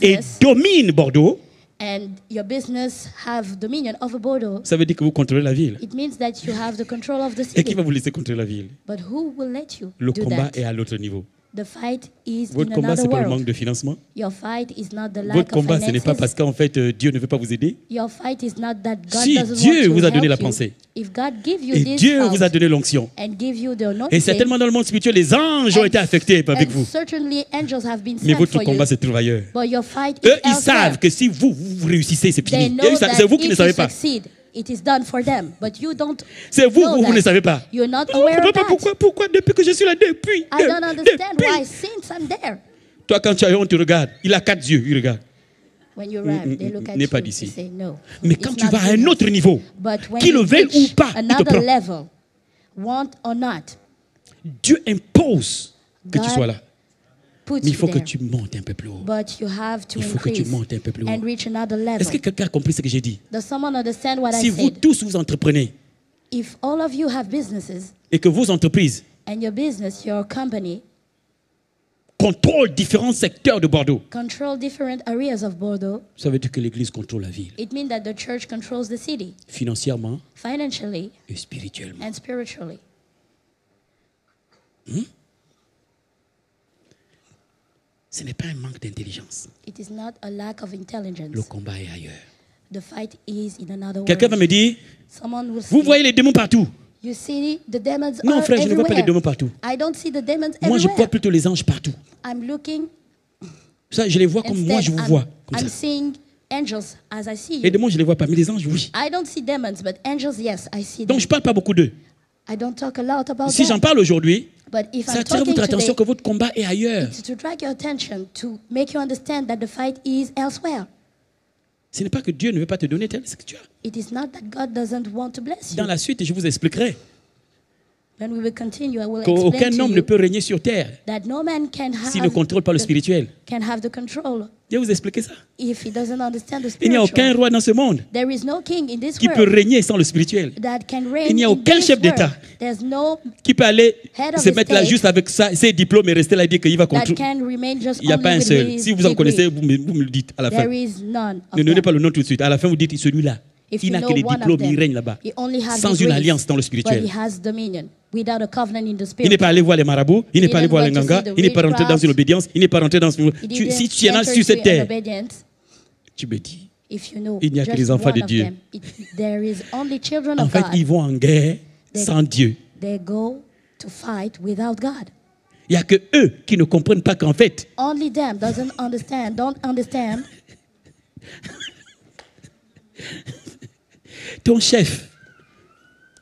et dominent Bordeaux, and your business have dominion over Bordeaux, ça veut dire que vous contrôlez la ville. it means that you have the control of the Et qui city. va vous laisser contrôler la ville? But who will let you Le do combat that? est à l'autre niveau. The fight is Votre in combat, another c'est pas le world. manque de financement. Your fight is not the Votre lack of combat, ce n'est pas finances. parce qu'en fait Dieu ne veut pas vous aider. Your fight is not that God Si doesn't Dieu want vous to a donné help la you. pensée. If God give you Et this Dieu thought vous a donné l'onction. and give you the Et anointing, certainement dans le monde spirituel, les anges ont été affectés avec and vous. certainly angels have been Mais sent votre for you. combat se trouve ailleurs. But your fight Eux, is ils elsewhere. savent que si vous réussissez, c'est They fini. know that C'est vous qui ne if savez you pas. succeed, it is done for them. But you don't C'est vous, know vous that. ne savez pas. You're not Je ne aware comprends of pas that. pourquoi depuis que je suis là, depuis. I don't understand why since I'm there. Toi, quand tu as on te regarde. Il a 4 yeux, il regarde. When you arrive, they look at n'est you pas and d'ici. say no. Mais It's quand tu not vas à good un autre enough. niveau, But when qu'il le you veuille ou reach pas, il te another prend. level, want or not, Dieu impose que tu God sois là. puts Mais il you faut que there. tu montes un peu plus haut. But you have to Il faut que tu increase montes un peu plus haut. and reach another level. Est-ce que quelqu'un a compris ce que j'ai dit? Does someone understand what Si I vous said? tous vous entreprenez If all of you have businesses et que vos entreprises and your business, your company, contrôlent différents secteurs de Bordeaux, control different areas of Bordeaux, ça veut dire que l'Église contrôle la ville, it means that the church controls the city financièrement financially et spirituellement. and spiritually. Ce n'est pas un manque d'intelligence. It is not a lack of Le intelligence. combat est ailleurs. The fight is in another Quelqu'un va world. me dire, Someone will vous say, voyez les démons partout. you see the demons Non, are frère, je ne vois pas les everywhere. démons partout. I don't see the demons Moi, je everywhere. vois plutôt les anges partout. I'm looking, Ça, je les vois comme moi, je vous vois. Comme I'm ça. seeing angels as I see Les you. démons, je ne les vois pas, mais les anges, oui. I don't see demons, but angels, yes, I see Donc, them. je ne parle pas beaucoup d'eux. I don't talk a lot about Si j'en them. parle aujourd'hui, But if ça I'm attire talking votre attention today, que votre combat est ailleurs. it's to drag your attention, to make you understand that the fight is elsewhere. Ce n'est pas que Dieu ne veut pas te donner tel ce que tu as. It is not that God doesn't want to bless you. Dans la suite, je vous expliquerai When we will continue, I will explain qu'aucun to homme ne you peut régner sur terre that no man can s'il ne contrôle pas le the, spirituel. can have the control Je vais vous expliquer ça. if he doesn't understand the Il n'y a aucun spiritual. roi dans ce monde There is no king in this qui peut world régner sans le spirituel. that can reign Il n'y a in aucun this chef d'État world. There's no qui peut aller Head of se the mettre là state juste avec ça, ses diplômes et rester là et dire qu'il va that contrôler. can remain just Il n'y a only pas un with seul. his Si vous en degree. connaissez, vous me le dites à la fin. There is none of Ne donnez them. pas le nom tout de suite. À la fin, vous dites celui-là. If Il you n'a know que les one of diplômes, il them, règne là-bas. he only has Sans une degrees, alliance dans le but spirituel. he has dominion without a covenant in the Il spirit. n'est pas allé voir les marabouts, il n'est pas allé didn't voir les go to gangas, see the il n'est pas rentré dans witchcraft. une obédience, il n'est pas rentré dans une... He Si didn't tu en as enter sur cette into an terre, obedience. tu me dis. If you know Il n'y a que just les enfants one de of Dieu. them, there is only children En of fait, God. ils vont en guerre sans Dieu. They go to fight without God. Il n'y a que eux qui ne comprennent pas qu'en fait, Only them don't understand. ton chef,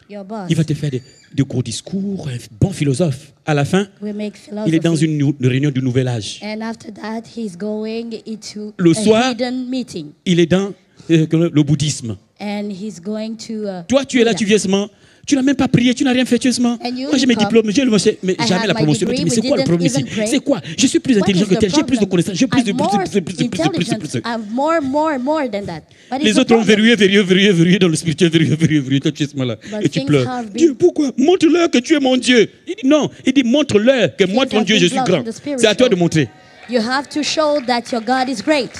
Your boss il va te faire de gros discours, un bon philosophe. À la fin, will make il est dans philosophy. une réunion du nouvel âge. And after that, he's going into Le a soir, hidden meeting. Il est dans le bouddhisme. And he's going to... Toi, tu es là, Buddha. tu viens seulement. Tu n'as même pas prié, tu n'as rien fait, tu es seulement. And you Moi, j'ai mes come. diplômes, j'ai le marché, mais I jamais have la my promotion. degree, Mais c'est we quoi le didn't problème ici? even pray. C'est quoi? Je suis plus What intelligent is que the tel, j'ai plus de problem? connaissances, j'ai plus de I'm more plus. intelligent. I'm more than that. What is Les the autres ont problem? verrouillé dans le spirituel, verrouillé. Toi, tu es seulement là. But Et tu things pleures. have been- Dieu, pourquoi? Montre-leur que tu es mon Dieu. Il dit non. Il dit montre-leur que moi, Things ton have Dieu, been je suis blocked grand. in the spiritual. C'est à toi de montrer. You have to show that your God is great.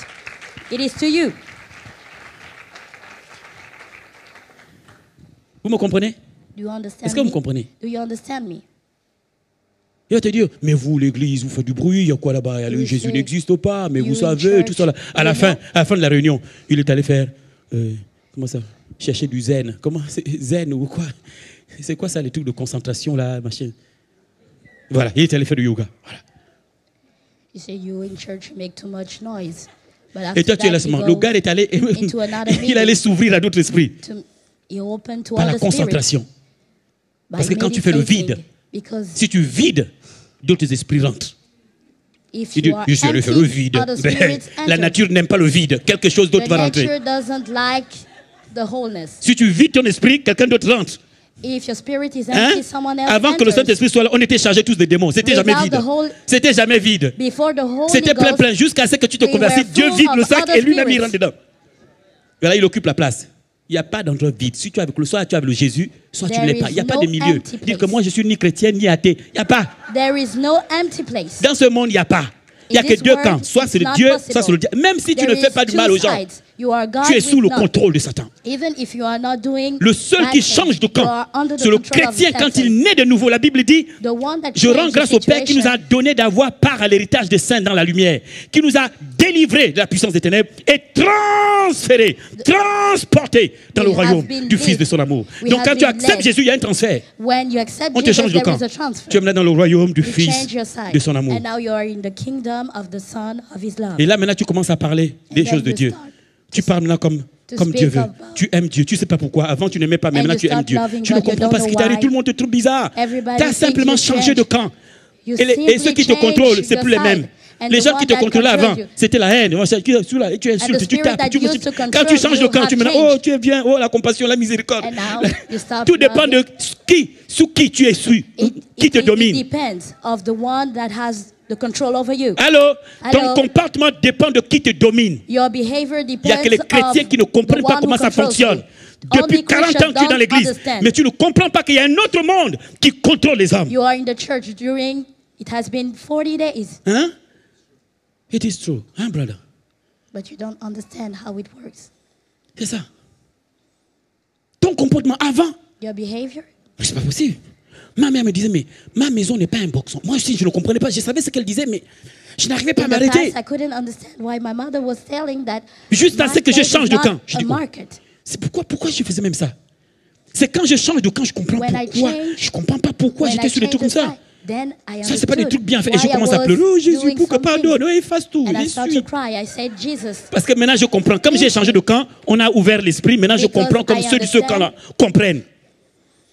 It is to you. Vous me comprenez? Do you understand Est-ce que vous me me? comprenez? Do you understand me? Il va te dire, mais vous, l'église, vous faites du bruit, il y a quoi là-bas? You Jésus say, n'existe pas, mais you vous in savez, church, tout ça là. À la fin de la réunion, il est allé faire, comment ça? Chercher du zen. Comment? Zen ou quoi? C'est quoi ça, les trucs de concentration là, machin? Voilà, il est allé faire du yoga. Voilà. You say you in church make too much noise. But Et after toi, tu es là that, seulement. you Le go gars est allé, into another il allait s'ouvrir à d'autres esprits. you open to Par la other spirits concentration. by Parce que quand tu fais le meditating. vide, Because si tu vides, d'autres esprits rentrent. if Il dit, you are je suis allé faire le empty, vide. other spirits La enter. nature n'aime pas le vide. Quelque chose d'autre The va rentrer. nature doesn't like the wholeness. Si tu vides ton esprit, quelqu'un d'autre rentre. If your spirit is Hein? empty, someone else Avant que le enters. Saint-Esprit soit là, on était chargés tous de démons. C'était jamais Without vide. the whole- C'était jamais vide. Before the Holy C'était plein, Ghost, plein, jusqu'à ce que tu te we convertisses. were Dieu full vide le of sac other et lui-même il spirits. rentre dedans. Et là, il occupe la place. Il n'y a pas d'endroit vide. Si tu es avec le soit tu es avec le Jésus, soit tu ne There l'es pas. is Il n'y a pas no de milieu. empty Dire que place. moi je suis ni chrétien ni athée. Il n'y a pas. there is no empty place. Dans ce monde, il n'y a pas. Il n'y a que deux camps. Soit c'est le Dieu, soit c'est le diable. Même si tu ne fais pas du mal aux gens, tu es sous le contrôle de Satan. Le seul qui change de camp, c'est le chrétien quand il naît de nouveau. La Bible dit, je rends grâce au Père qui nous a donné d'avoir part à l'héritage des saints dans la lumière, qui nous a délivrés de la puissance des ténèbres et transférés, transportés dans le royaume du Fils de son amour. Donc quand tu acceptes Jésus, il y a un transfert. On te change de camp. Tu es maintenant dans le royaume du Fils de son amour. Et là maintenant tu commences à parler des choses de Dieu. Tu parles maintenant comme Dieu veut. Tu aimes Dieu. Tu ne sais pas pourquoi. Avant, tu n'aimais pas, mais maintenant, tu aimes Dieu. Tu ne comprends pas ce qui t'arrive. Tout le monde te trouve bizarre. Tu as simplement changé de camp. Et ceux qui te contrôlent, ce n'est plus les mêmes. Les gens qui te contrôlaient avant, c'était la haine. Tu insultes, tu tapes. Quand tu changes de camp, tu me dis, oh, tu es bien, oh, la compassion, la miséricorde. Tout dépend de sous qui tu es su, qui te domine. The control over you. Allô? Ton comportement dépend de qui te domine. Il n'y a que les chrétiens qui ne comprennent pas comment ça fonctionne. Depuis 40 ans que tu es dans l'église, mais tu ne comprends pas qu'il y a un autre monde qui contrôle les hommes. You are in the church during, it has been 40 days. Hein? It is true, hein, brother? But you don't understand how it works. C'est ça. Ton comportement avant. Your behavior. C'est pas possible. Ma mère me disait, mais ma maison n'est pas un boxon. Moi aussi, je ne comprenais pas. Je savais ce qu'elle disait, mais je n'arrivais pas à m'arrêter. Juste à ce que je change de camp. Je dis, c'est pourquoi je faisais même ça? C'est quand je change de camp, je comprends pourquoi. Je ne comprends pas pourquoi j'étais sur des trucs comme ça. Ça, ce n'est pas des trucs bien faits. Et je commence à pleurer. Oh Jésus, pour que pardonne. Oh, efface tout. Parce que maintenant, je comprends. Comme j'ai changé de camp, on a ouvert l'esprit. Maintenant, je comprends comme ceux de ce camp-là comprennent.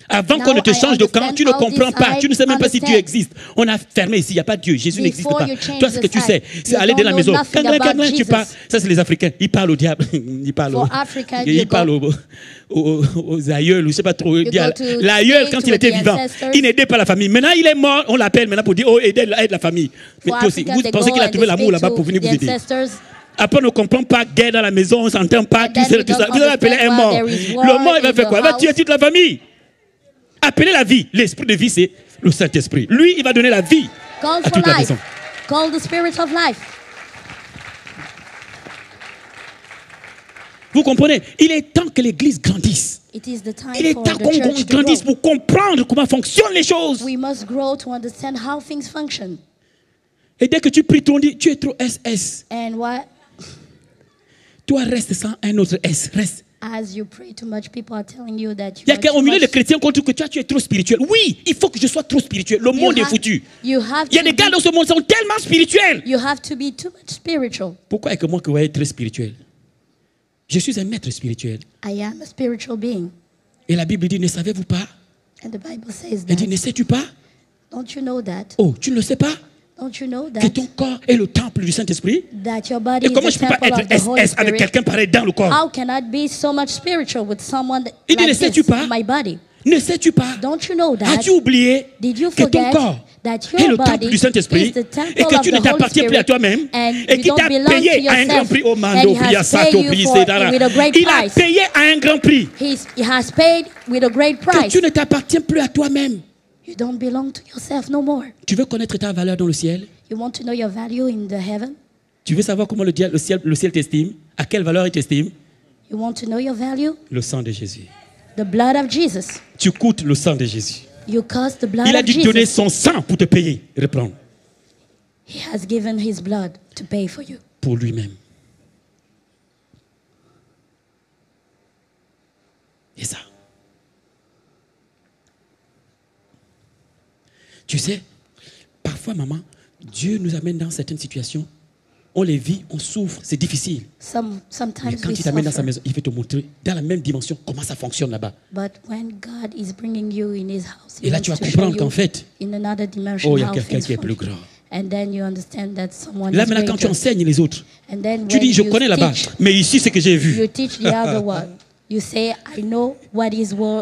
Avant qu'on ne te change de camp, tu ne comprends pas. Tu ne sais même pas si Dieu existe. On a fermé ici. Il n'y a pas de Dieu. Jésus n'existe pas. Toi, ce que tu sais, c'est aller dans la maison. Quand tu parles, ça, c'est les Africains. Ils parlent au diable. Ils parlent aux aïeuls. Je ne sais pas trop. L'aïeul, quand il était vivant, il n'aidait pas la famille. Maintenant, il est mort. On l'appelle maintenant pour dire, oh, aide la famille. Mais toi aussi, vous pensez qu'il a trouvé l'amour là-bas pour venir vous aider. Après, on ne comprend pas, guerre dans la maison, on ne s'entend pas. Tout ça. Vous allez appeler un mort. Le mort, il va faire quoi? Il va tuer toute la famille. Appelez la vie. L'esprit de vie, c'est le Saint-Esprit. Lui, il va donner la vie à toute la maison. Call the Spirit of life. Vous comprenez? Il est temps que l'Église grandisse. Il est temps qu'on grandisse pour comprendre comment fonctionnent les choses. We must grow to understand how things function. Et dès que tu pries, tu es trop SS. And what? Toi, reste sans un autre S. Reste. As you pray too much, people are telling you that il y a qu'au milieu des chrétiens qu'on trouve que tu es trop spirituel. Oui, il faut que je sois trop spirituel. Le monde est foutu. Il y a des gars dans ce monde qui sont tellement spirituels. You have to be too much spiritual. Pourquoi est-ce que moi que vous êtes très spirituel? Je suis un maître spirituel. I am a spiritual being. Et la Bible dit, ne savez-vous pas? And the Bible says that. Elle dit, ne sais-tu pas? Don't you know that? Oh, tu ne le sais pas? Don't you know that? Que ton corps est le temple du Saint-Esprit? That your body et comment je ne peux pas être SS avec quelqu'un pareil dans le corps? How can I be so much spiritual with someone il dit, like ne sais-tu pas? My body? Ne sais-tu pas? Don't you know that? As-tu oublié que ton corps est le temple du Saint-Esprit et que tu ne t'appartiens plus à toi-même et qu'il t'a payé à un grand prix? Oh Mando, il a payé à un grand prix. He has paid with a great price. Que tu ne t'appartiens plus à toi-même. You don't belong to yourself no more. Tu veux connaître ta valeur dans le ciel? You want to know your value in the heaven? Tu veux savoir comment le ciel t'estime? À quelle valeur il t'estime? You want to know your value? Le sang de Jésus. The blood of Jesus. Tu coûtes le sang de Jésus. You cost the blood il a of dû Jesus. donner son sang pour te payer. Reprends. He has given his blood to pay for you. Pour lui-même. Et ça. Tu sais, parfois, maman, Dieu nous amène dans certaines situations. On les vit, on souffre, c'est difficile. Mais quand il t'amène dans sa maison, il veut te montrer dans la même dimension comment ça fonctionne là-bas. Et là, tu vas comprendre qu'en fait, oh, il y a quelqu'un qui est plus grand. Là, maintenant, quand tu enseignes les autres, tu dis, je connais là-bas, mais ici, c'est que j'ai vu. You say, I know what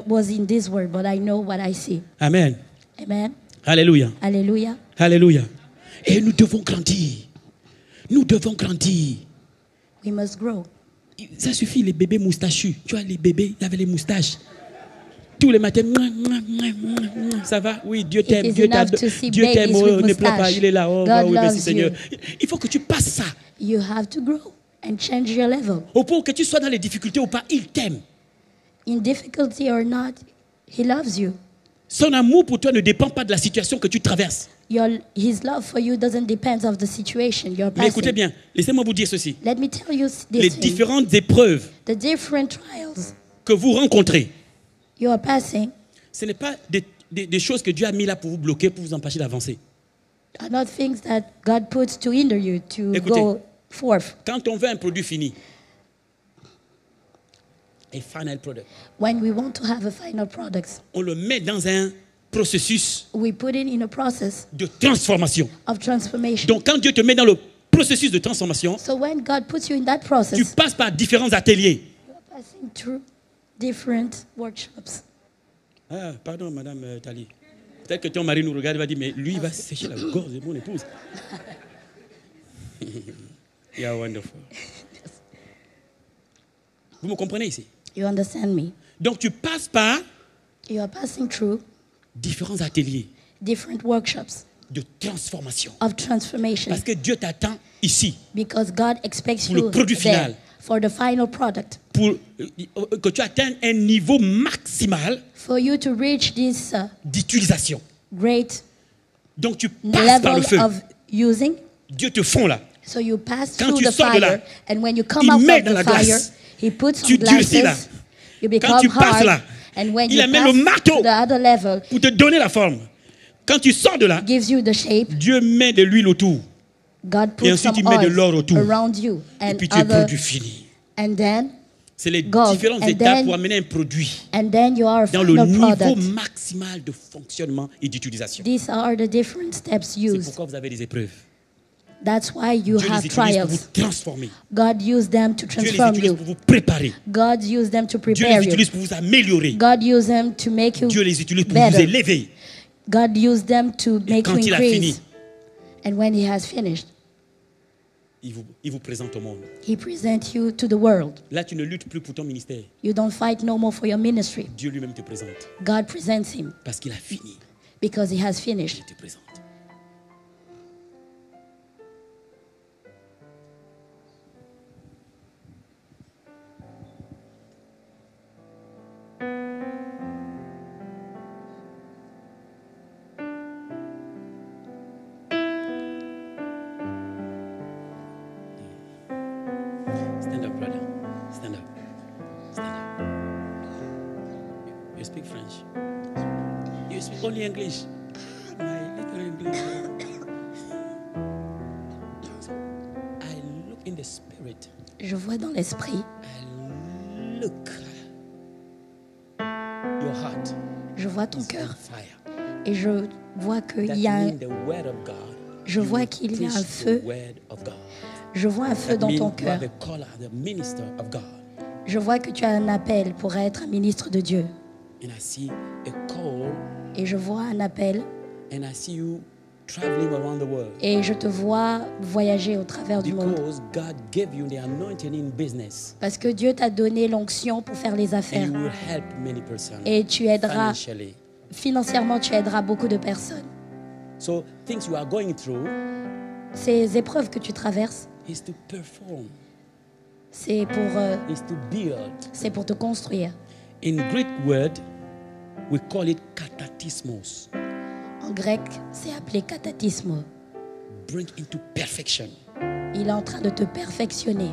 was in this word, but I know what I see. Amen. Amen. Alléluia. Alléluia. Alléluia. Et nous devons grandir. Nous devons grandir. We must grow. Ça suffit, les bébés moustachus. Tu vois, les bébés, ils avaient les moustaches. tous les matins. Ça va? Oui, Dieu t'aime. Dieu t'aime. Oh, ne pleure pas, il est là. Oh, oui, merci Seigneur. Il faut que tu passes ça. You have to grow and change your level. Au point que tu sois dans les difficultés ou pas, il t'aime. In difficulty or not, he loves you. Son amour pour toi ne dépend pas de la situation que tu traverses. His love for you doesn't depend of the situation you're passing. Mais écoutez bien, laissez-moi vous dire ceci. Let me tell you this les différentes épreuves the different trials que vous rencontrez, you are passing, ce n'est pas des choses que Dieu a mis là pour vous bloquer, pour vous empêcher d'avancer. Are not things that God puts to hinder you to Écoutez, go forth. Quand on veut un produit fini, a final product, when we want to have a final product, on le met dans un processus we put it in a process de transformation. of transformation. Donc quand Dieu te met dans le processus de transformation, So when God puts you in that process, tu passes par différents ateliers. you are passing through different workshops. Ah, pardon, Madame Tali. Peut-être que ton mari nous regarde et va dire, mais lui, il va sécher la gorge de mon épouse. You are wonderful. Vous me comprenez ici? You understand me? Donc tu passes par You are passing through différents ateliers different workshops de transformation. of transformation. Parce que Dieu t'attend ici Because God expects pour le you produit there final. for the final product. Pour que tu atteignes un niveau maximal For you to reach this d'utilisation. great Donc tu passes par le level feu. of using. Dieu te fond là. So you pass Quand through tu the sors de là, fire, and when you come il out met of dans the la fire, glace. He puts Tu on durcis là. glasses. You Quand tu become passes hard, là, and when il you amène pass le marteau to the other level, pour te donner la forme. Quand tu sors de là, gives you the shape. Dieu met de l'huile autour. God Et puts ensuite, some il met de oil l'or autour. around you, Et and puis tu es other, produit fini. and then C'est les gold. différentes And étapes then- pour amener un produit and then you are a dans le final niveau product. maximal de fonctionnement et d'utilisation. These are the different steps C'est used. pourquoi vous avez des épreuves. That's why you Dieu les have utilise pour trials. vous transformer. God used them to Dieu les transform utilise you. pour vous préparer. God used them to Dieu prepare les you. utilise pour vous améliorer. God used them to make you Dieu les utilise pour vous better. élever. God used them to make quand you il a fini, increase. And when He has finished, il vous présente au monde. He presents you to the world. Là, tu ne luttes plus pour ton ministère. You don't fight no more for your ministry. Dieu lui-même te présente. God presents Him Parce qu'il a fini. because He has finished. Il te présente. Stand up, brother. Stand up. Stand up. You speak French? You speak only English? My little English. I look in the spirit. Je vois dans l'esprit. I look. Your heart Je vois ton is on cœur fire. et je vois qu'il That y a un, means the word of God. je You vois will qu'il y a un preach feu. the word of God. Je vois un feu That dans means ton you cœur. are the caller, the minister of God. Je vois que tu as un appel pour être un ministre de Dieu. And I see a call, Et je vois un appel and I see you traveling around the world. et je te vois voyager au travers du monde. Because God gave you the anointing in business. Parce que Dieu t'a donné l'onction pour faire les And affaires. you will help many persons Et tu aideras, financially. financièrement, tu aideras beaucoup de personnes. So things you are going through Ces épreuves que tu traverses, is to perform, c'est is to build. pour te construire. In Greek word, we call it katatismos. En grec, c'est appelé katatismo. Bring into perfection. Il est en train de te perfectionner.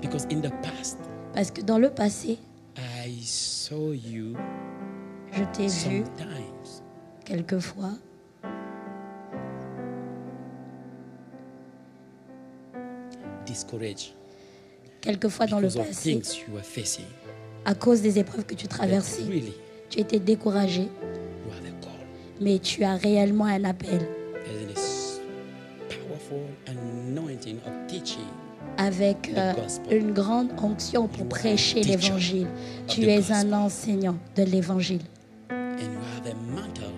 Because in the past, Parce que dans le passé, I saw you je t'ai vu sometimes quelquefois discouraged quelquefois dans le because of passé, things you are facing. à cause des épreuves que tu But traversais. really, Tu étais découragé, you are the call. mais tu as réellement un appel There's this powerful anointing of teaching. avec une grande onction pour prêcher l'évangile. Tu es un enseignant de l'évangile And you have a mantle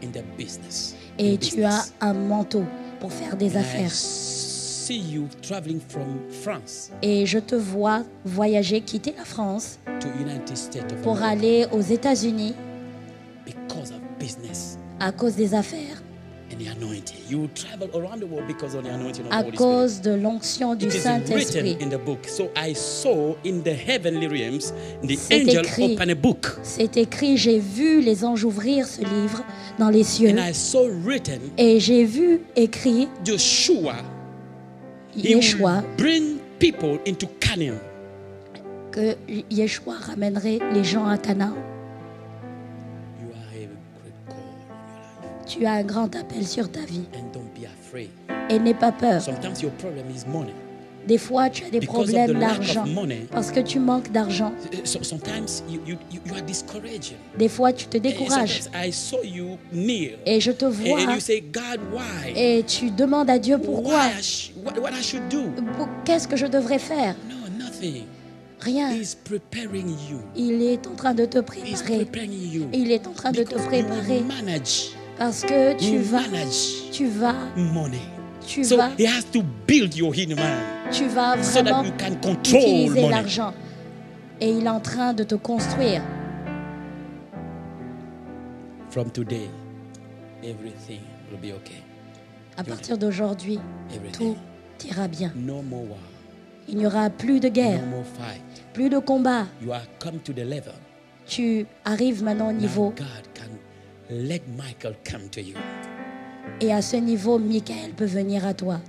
in the business. et in tu as business. un manteau pour faire des I affaires. see you traveling from France Et je te vois voyager, quitter la France to United States of pour America. aller aux États-Unis À cause des affaires. And the anointing. You travel around the world because of the anointing of the À Holy cause Spirit. de l'onction du It is Saint-Esprit. written in the book. So I saw in the heavenly realms the C'est angel écrit. open a book. C'est écrit, j'ai vu les anges ouvrir ce livre dans les cieux. And I saw written Et j'ai vu écrit Joshua. He Yeshua, will bring people into Canaan. que Yeshua ramènerait les gens à Canaan. You are a great call on your life. Tu as un grand appel sur ta vie. And don't be afraid. Et n'aie pas peur. Sometimes your problem is money. Des fois, tu as des Because of the problèmes lack d'argent of money. parce que tu manques d'argent. So sometimes you are discouraged. Des fois, tu te And décourages. sometimes I saw you kneel. Et je te vois And you say, God, why? et tu demandes à Dieu pourquoi. What I should do? Qu'est-ce que je devrais faire? No, nothing. Rien. He's preparing you. Il est en train de te He's préparer. preparing you. Il est en train de te Because you préparer will manage. parce que You manage tu vas money. So he has to build your inner man so that vraiment you can control utiliser money. l'argent. Et il est en train de te construire. From today, everything will be okay. À partir d'aujourd'hui, Everything. tout ira bien. No more war. Il n'y aura plus de guerre, No more fight. plus de combat. You are come to the level. Tu arrives maintenant au Now niveau. God can let Michael come to you Et à ce niveau, Michael peut venir à toi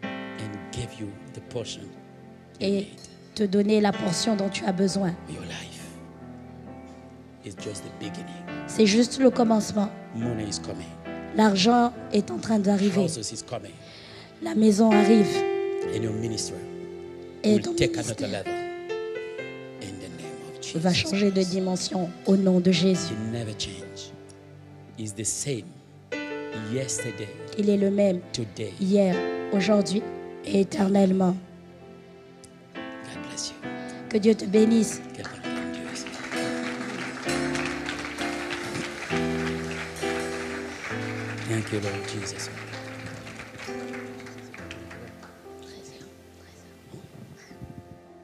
and give you the portion you et need. te donner la portion dont tu as besoin. Your life is just the beginning. C'est juste le commencement. Money is coming. L'argent est en train d'arriver. Houses is coming. La maison arrive. And your ministry Et will ton take another ministère level. In the name of va Jesus. changer de dimension au nom de Jésus. He never change. He's the same yesterday, Il est le même today. hier, aujourd'hui et éternellement. God bless you. Que Dieu te bénisse. Quelqu'un qui aime Dieu ici. Thank you, Lord Jesus.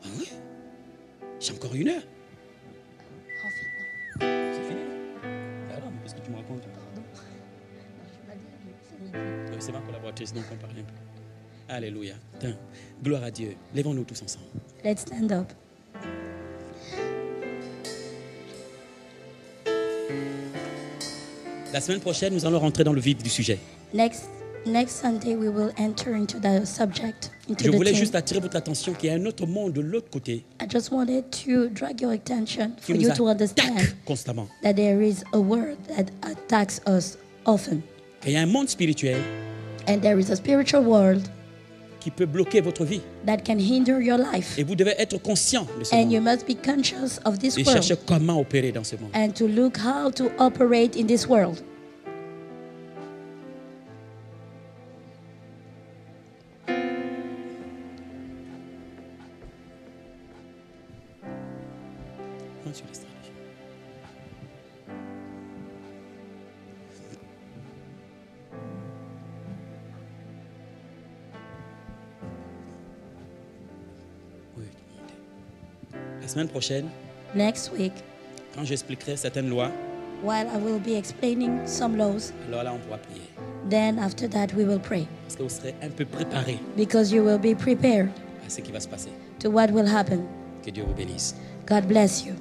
Ah oui? J'ai encore 1 heure. C'est fini, là? Alors, mais qu'est-ce que tu me racontes? C'est ma collaboratrice, donc on parle un peu. Alléluia. Tiens, gloire à Dieu. Lèvons-nous tous ensemble. Let's stand up. La semaine prochaine, nous allons rentrer dans le vif du sujet. Next Sunday we will enter into the subject, into Je the voulais theme. juste attirer votre attention qu'il y a un autre monde de l'autre côté I just wanted to drag your attention qui for nous you to understand attaque constamment. that there is a world that attacks us often. Il y a un monde spirituel And there is a spiritual world qui peut bloquer votre vie. that can hinder your life. Et vous devez être conscient de ce And you monde must be conscious of this et world chercher comment opérer dans ce monde. and to look how to operate in this world. Prends sur les stratégies. Oui, montez. La semaine prochaine, Next week, quand j'expliquerai certaines lois, while I will be explaining some laws, alors là, on pourra prier. then after that we will pray. Parce que vous serez un peu préparé Because you will be prepared à ce qui va se passer. to what will happen. Que Dieu vous bénisse. God bless you.